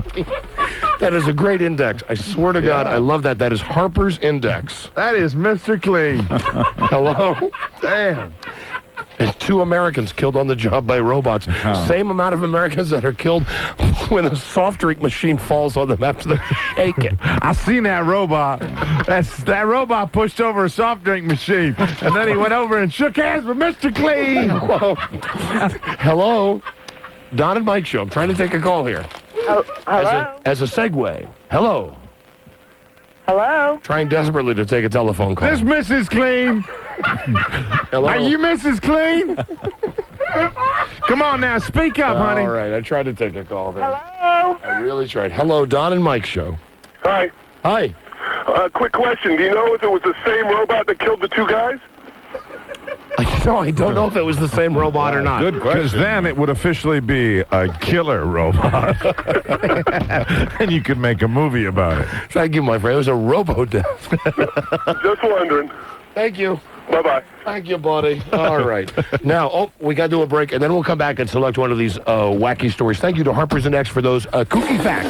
That is a great index. I swear to God, I love that. That is Harper's Index. That is Mr. Clean. Hello? Damn. There's 2 Americans killed on the job by robots. Same amount of Americans that are killed when a soft drink machine falls on them after they're shaken. I seen that robot. That robot pushed over a soft drink machine, and then he went over and shook hands with Mr. Clean. Hello? Don and Mike show. I'm trying to take a call here. Hello? As a segue. Hello? Hello? Trying desperately to take a telephone call. This Mrs. Clean. Hello? Are you Mrs. Clean? Come on now, speak up, honey. All right, I tried to take a call there. Hello? I really tried. Hello, Don and Mike show. Hi. Hi. Quick question. Do you know if it was the same robot that killed the 2 guys? No, I don't know if it was the same robot or not. Good question. Because then it would officially be a killer robot. And you could make a movie about it. Thank you, my friend. It was a robo-death. Just wondering. Thank you. Bye-bye. Thank you, buddy. All right. Now, we got to do a break, and then we'll come back and select one of these wacky stories. Thank you to Harper's Index for those kooky facts.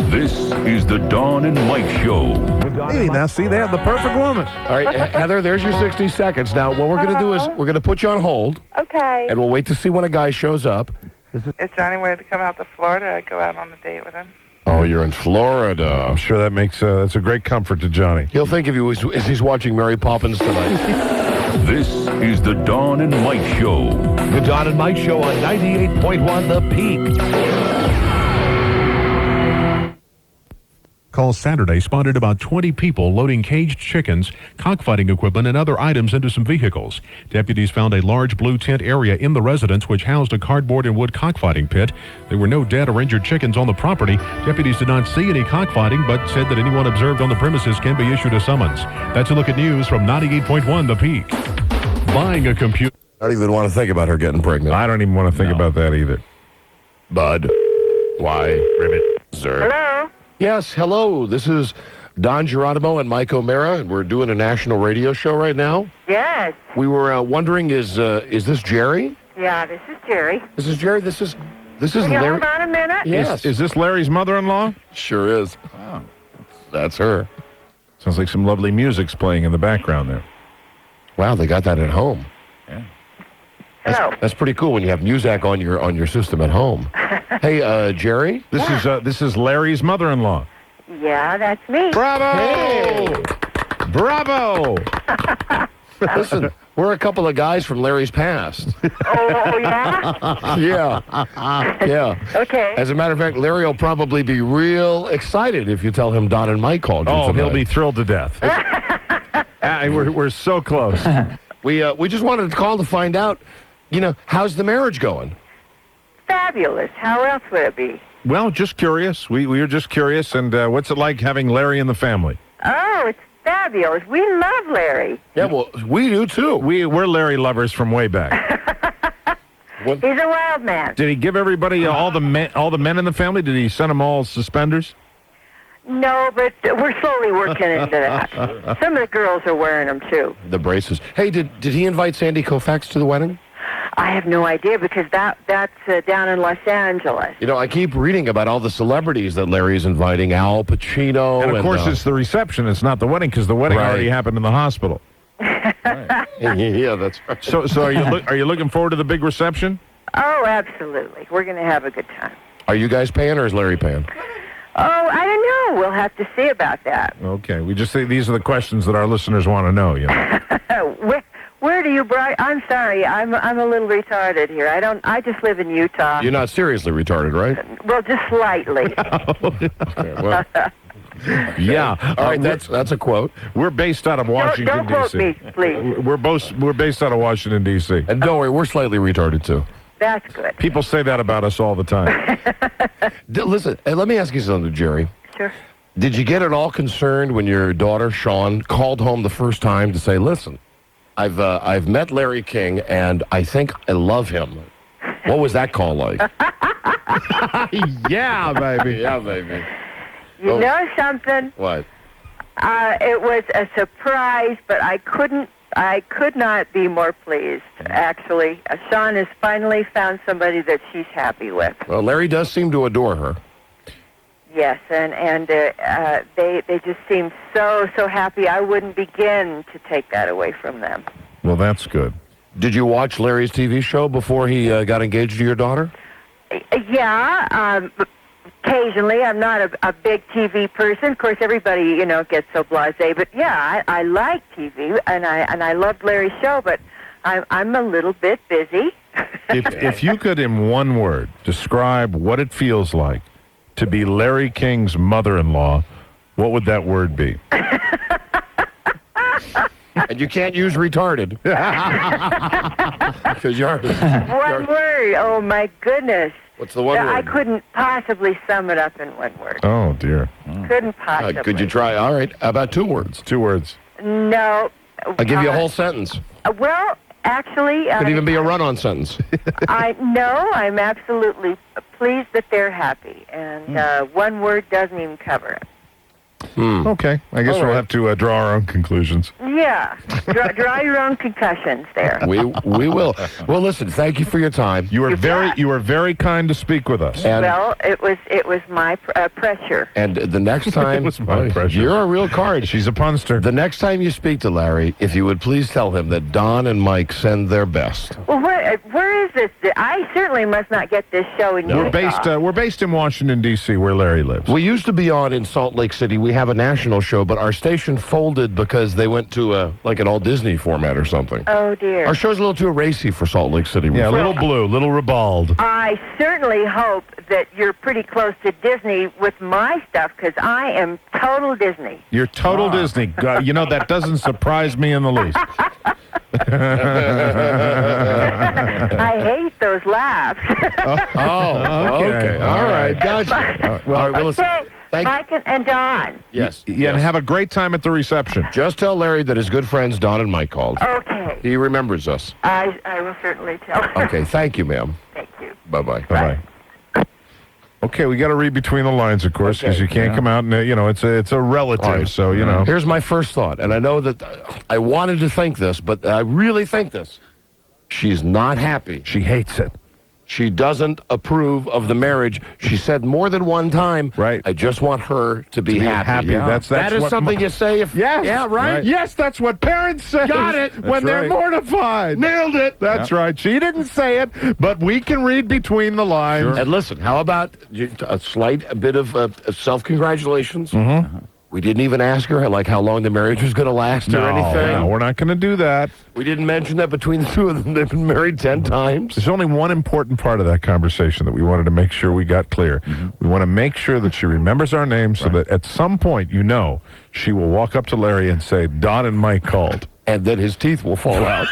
This is the Dawn and Mike Show. Hey, now see, they have the perfect woman. All right, Heather, there's your 60 seconds. Now, what we're going to do is we're going to put you on hold. Okay. And we'll wait to see when a guy shows up. Is Johnny ready to come out to Florida? I'd go out on a date with him. Oh, you're in Florida. I'm sure that makes that's a great comfort to Johnny. He'll think of you as he's watching Mary Poppins tonight. This is the Dawn and Mike Show. The Dawn and Mike Show on 98.1 The Peak. Calls Saturday spotted about 20 people loading caged chickens, cockfighting equipment, and other items into some vehicles. Deputies found a large blue tent area in the residence which housed a cardboard and wood cockfighting pit. There were no dead or injured chickens on the property. Deputies did not see any cockfighting, but said that anyone observed on the premises can be issued a summons. That's a look at news from 98.1 The Peak. Buying a computer. I don't even want to think about her getting pregnant. I don't even want to think about that either. Bud. Why? Ribbit. Sir. Hello? Yes, hello. This is Don Geronimo and Mike O'Mara, and we're doing a national radio show right now. Yes. We were wondering, is this Jerry? Yeah, this is Jerry. This is Jerry. This is Can you Larry. hold on a minute? Yes. Is this Larry's mother-in-law? Sure is. Oh. That's her. Sounds like some lovely music's playing in the background there. Wow, they got that at home. Yeah. That's pretty cool when you have music on your system at home. Hey, Jerry? This is Larry's mother-in-law. Yeah, that's me. Bravo! Hey! Bravo! Listen, we're a couple of guys from Larry's past. Oh, yeah? Yeah. Okay. As a matter of fact, Larry will probably be real excited if you tell him Don and Mike called you tonight. He'll be thrilled to death. We're so close. We just wanted to call to find out, how's the marriage going? Fabulous. How else would it be? Well, just curious. We were just curious. And what's it like having Larry in the family? Oh, it's fabulous. We love Larry. Yeah, well, we do too. We're Larry lovers from way back. He's a wild man. Did he give everybody all the men in the family? Did he send them all suspenders? No, but we're slowly working into that. Some of the girls are wearing them too. The braces. Hey, did he invite Sandy Koufax to the wedding? I have no idea because that's down in Los Angeles. I keep reading about all the celebrities that Larry's inviting. Al Pacino. And of course, it's the reception. It's not the wedding because the wedding already happened in the hospital. Yeah, that's right. So are you looking forward to the big reception? Oh, absolutely. We're going to have a good time. Are you guys paying or is Larry paying? Oh, I don't know. We'll have to see about that. Okay. We just think these are the questions that our listeners want to know. Where do you bright? I'm sorry. I'm a little retarded here. I just live in Utah. You're not seriously retarded, right? Well, just slightly. Okay, well, yeah. All right, that's a quote. We're based out of Washington, D.C. Don't D.C. quote me, please. We're based out of Washington, D.C. And don't worry, we're slightly retarded too. That's good. People say that about us all the time. Listen, let me ask you something, Jerry. Sure. Did you get at all concerned when your daughter, Sean, called home the first time to say, listen, I've met Larry King, and I think I love him. What was that call like? Yeah, baby. Yeah, baby. You know something? What? It was a surprise, but I could not be more pleased, actually. Sean has finally found somebody that she's happy with. Well, Larry does seem to adore her. Yes, and they just seem so happy. I wouldn't begin to take that away from them. Well, that's good. Did you watch Larry's TV show before he got engaged to your daughter? Yeah, occasionally. I'm not a big TV person. Of course, everybody gets so blasé. But yeah, I like TV, and I loved Larry's show. But I'm a little bit busy. If you could, in one word, describe what it feels like to be Larry King's mother-in-law, what would that word be? And you can't use retarded. Because One word. Oh, my goodness. What's the one word? I couldn't possibly sum it up in one word. Oh, dear. Couldn't possibly. Could you try? All right. How about 2 words? 2 words. No. I'll give you a whole sentence. Well, actually... Could even be a run-on sentence. I'm absolutely pleased that they're happy. And one word doesn't even cover it. Okay. I guess we'll have to draw our own conclusions. Yeah. Draw your own concussions there. We will. Well, listen, thank you for your time. You were very kind to speak with us. And well, it was my pressure. And the next time... It was my pressure. You're a real card. She's a punster. The next time you speak to Larry, if you would please tell him that Don and Mike send their best. Well, where is this? I certainly must not get this show in Utah. We're based in Washington, D.C., where Larry lives. We used to be on in Salt Lake City. We have a national show, but our station folded because they went to like an all Disney format or something. Oh, dear. Our show's a little too racy for Salt Lake City. Yeah, a little blue, little ribald. I certainly hope that you're pretty close to Disney with my stuff, because I am total Disney. You're total Disney. You know, that doesn't surprise me in the least. I hate those laughs. Okay. All right. Gotcha. Well, listen. Mike and Don. Yes. Yeah, and have a great time at the reception. Just tell Larry that his good friends Don and Mike called. Okay. He remembers us. I will certainly tell her. Okay. Thank you, ma'am. Thank you. Bye-bye. Bye-bye. Okay, we got to read between the lines, of course, because you can't come out and, it's a relative, right. so, Here's my first thought, and I know that I wanted to think this, but I really think this. She's not happy. She hates it. She doesn't approve of the marriage. She said more than one time, right. I just want her to be happy. Yeah. That's that is what something you say if... Yes. Yeah, right? Yes, that's what parents say. Got it. When they're mortified. Nailed it. That's right. She didn't say it, but we can read between the lines. Sure. And listen, how about a slight bit of self-congratulations? Mm-hmm. We didn't even ask her, how long the marriage was going to last or anything. No, we're not going to do that. We didn't mention that between the two of them, they've been married 10 times. There's only one important part of that conversation that we wanted to make sure we got clear. Mm-hmm. We want to make sure that she remembers our name so that at some point, she will walk up to Larry and say, Don and Mike called. And then his teeth will fall out.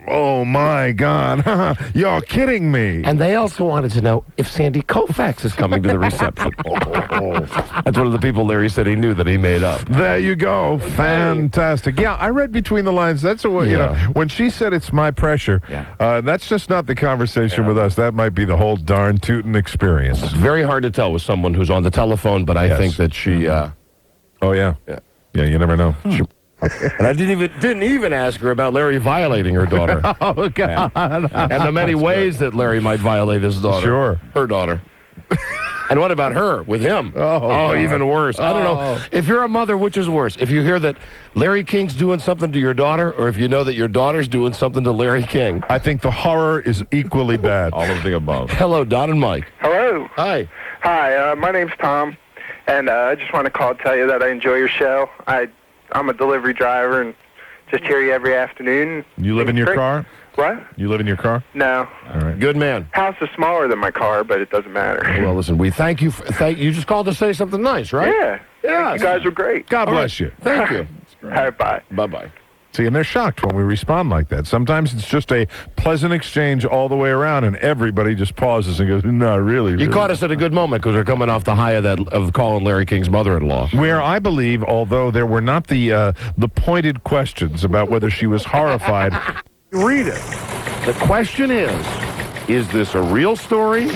Oh, my God. You're kidding me. And they also wanted to know if Sandy Koufax is coming to the reception. That's one of the people Larry said he knew that he made up. There you go. Fantastic. Yeah, I read between the lines. That's when she said it's my pressure, that's just not the conversation with us. That might be the whole darn tootin' experience. It's very hard to tell with someone who's on the telephone, but I think that she... Oh, yeah. Yeah, you never know. And I didn't even ask her about Larry violating her daughter. Oh, God. And the many ways that Larry might violate his daughter. Sure. Her daughter. And what about her with him? Oh, even worse. I don't know. If you're a mother, which is worse? If you hear that Larry King's doing something to your daughter, or if you know that your daughter's doing something to Larry King? I think the horror is equally bad. All of the above. Hello, Don and Mike. Hello. Hi. Hi, my name's Tom, and I just want to call to tell you that I enjoy your show. I'm a delivery driver and just hear you every afternoon. You live in your car? What? You live in your car? No. All right. Good man. House is smaller than my car, but it doesn't matter. Well, listen, we thank you. You just called to say something nice, right? Yeah. Yeah. You guys were great. God bless you. Thank you. All right, bye. Bye-bye. See, and they're shocked when we respond like that. Sometimes it's just a pleasant exchange all the way around, and everybody just pauses and goes, no, really. You caught us at a good moment because we're coming off the high of calling Larry King's mother-in-law. Where I believe, although there were not the pointed questions about whether she was horrified. Read it. The question is this a real story,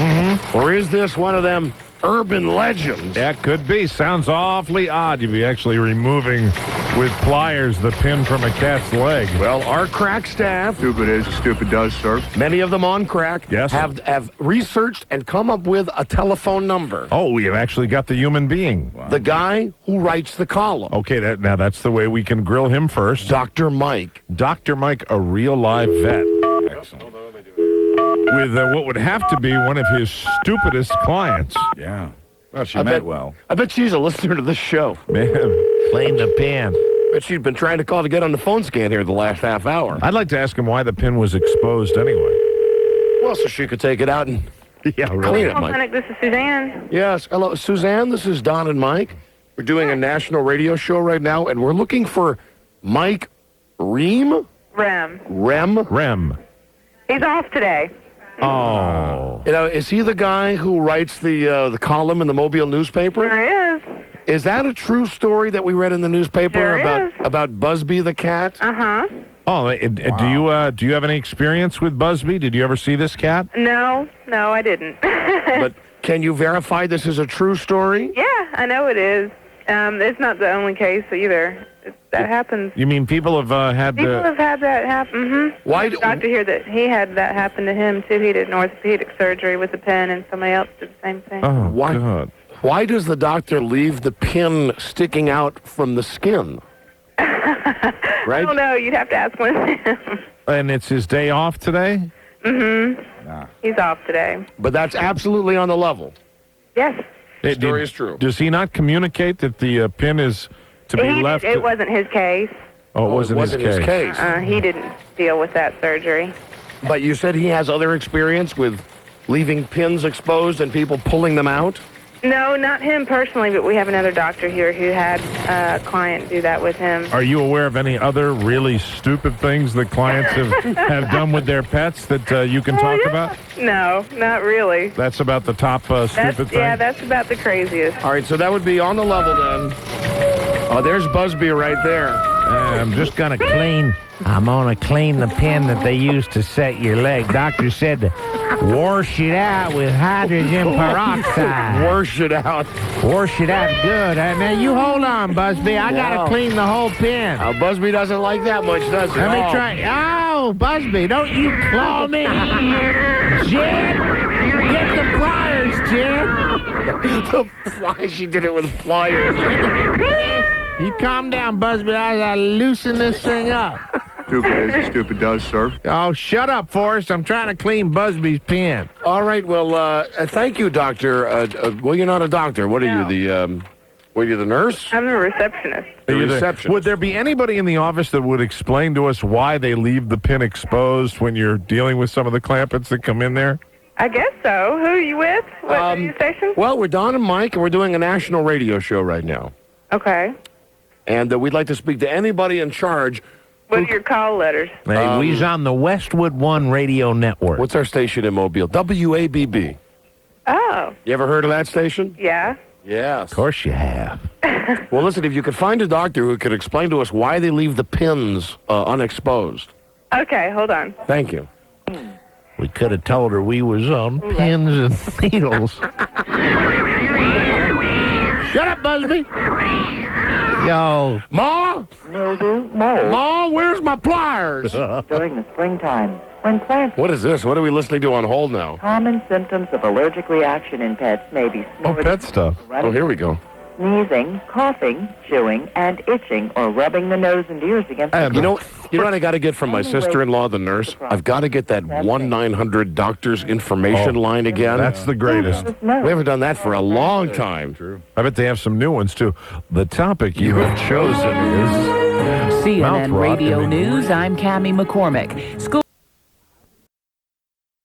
or is this one of them urban legends? That could be. Sounds awfully odd to be actually removing with pliers the pin from a cat's leg. Well, our crack staff, stupid is, stupid does, sir. Many of them on crack, yes, have researched and come up with a telephone number. Oh, we have actually got the human being. Wow. The guy who writes the column. Okay, now that's the way we can grill him first. Dr. Mike. Dr. Mike, a real live vet. Excellent. With what would have to be one of his stupidest clients. Yeah. Well, she meant well. I bet she's a listener to this show. Man, playing the pin. But she'd been trying to call to get on the phone scan here the last half hour. I'd like to ask him why the pin was exposed anyway. Well, so she could take it out and clean it, Mike. This is Suzanne. Yes. Hello, Suzanne. This is Don and Mike. We're doing a national radio show right now, and we're looking for Mike Rem. Rem. He's off today. Oh. Is he the guy who writes the column in the Mobile newspaper? Sure is. Is that a true story that we read in the newspaper Sure about Busby the cat? Uh-huh. Oh, wow. Do you have any experience with Busby? Did you ever see this cat? No, I didn't. But can you verify this is a true story? Yeah, I know it is. It's not the only case either. That happens. You mean people have had People have had that happen. Mm-hmm. Why? Doctor here that he had that happen to him too. He did an orthopedic surgery with a pin, and somebody else did the same thing. Oh, God. Why does the doctor leave the pin sticking out from the skin? Right? I don't know. You'd have to ask one of him. And it's his day off today? Mm-hmm. He's off today. But that's absolutely on the level. Yes. story is true. Does he not communicate that the pin is to be left? It wasn't his case. Oh, it wasn't his case. He didn't deal with that surgery. But you said he has other experience with leaving pins exposed and people pulling them out? No, not him personally, but we have another doctor here who had a client do that with him. Are you aware of any other really stupid things that clients have done with their pets that you can talk about? No, not really. That's about the top stupid thing? Yeah, that's about the craziest. All right, so that would be on the level then. Oh, there's Busby right there. I'm just going to clean. I'm going to clean the pin that they use to set your leg. Doctor said to wash it out with hydrogen peroxide. Wash it out. Wash it out good. Now, you hold on, Busby. I got to clean the whole pin. Busby doesn't like that much, does he? Let me try. Oh, Busby, don't you claw me. Jed, get the pliers, Jed. The pliers. She did it with pliers. You calm down, Busby. I got to loosen this thing up. Too bad, stupid does, sir. Oh, shut up, Forrest. I'm trying to clean Busby's pen. All right, well, thank you, doctor. Well, you're not a doctor. What are you, were you the nurse? I'm the receptionist. The receptionist. Would there be anybody in the office that would explain to us why they leave the pin exposed when you're dealing with some of the clampets that come in there? I guess so. Who are you with? What radio station? Well, we're Don and Mike, and we're doing a national radio show right now. Okay. And we'd like to speak to anybody in charge. What are your call letters? Hey, we's on the Westwood One radio network. What's our station in Mobile? WABB. Oh. You ever heard of that station? Yeah. Yes. Of course you have. Well, listen, if you could find a doctor who could explain to us why they leave the pins unexposed. Okay, hold on. Thank you. We could have told her we was on pins and needles. Shut up, Busby. Yo. Ma? Mildew, mold. Ma, where's my pliers? During the springtime, when plants... What is this? What are we listening to on hold now? Common symptoms of allergic reaction in pets may be snorting, pet stuff. Oh, here we go. sneezing, coughing, chewing, and itching or rubbing the nose and ears against the You know what I got to get from my sister-in-law, the nurse? I've got to get that 1-900 doctor's information line again. That's the greatest. We haven't done that for a long time. True. I bet they have some new ones, too. The topic you have chosen is... CNN Radio News, I'm Cammie McCormick. School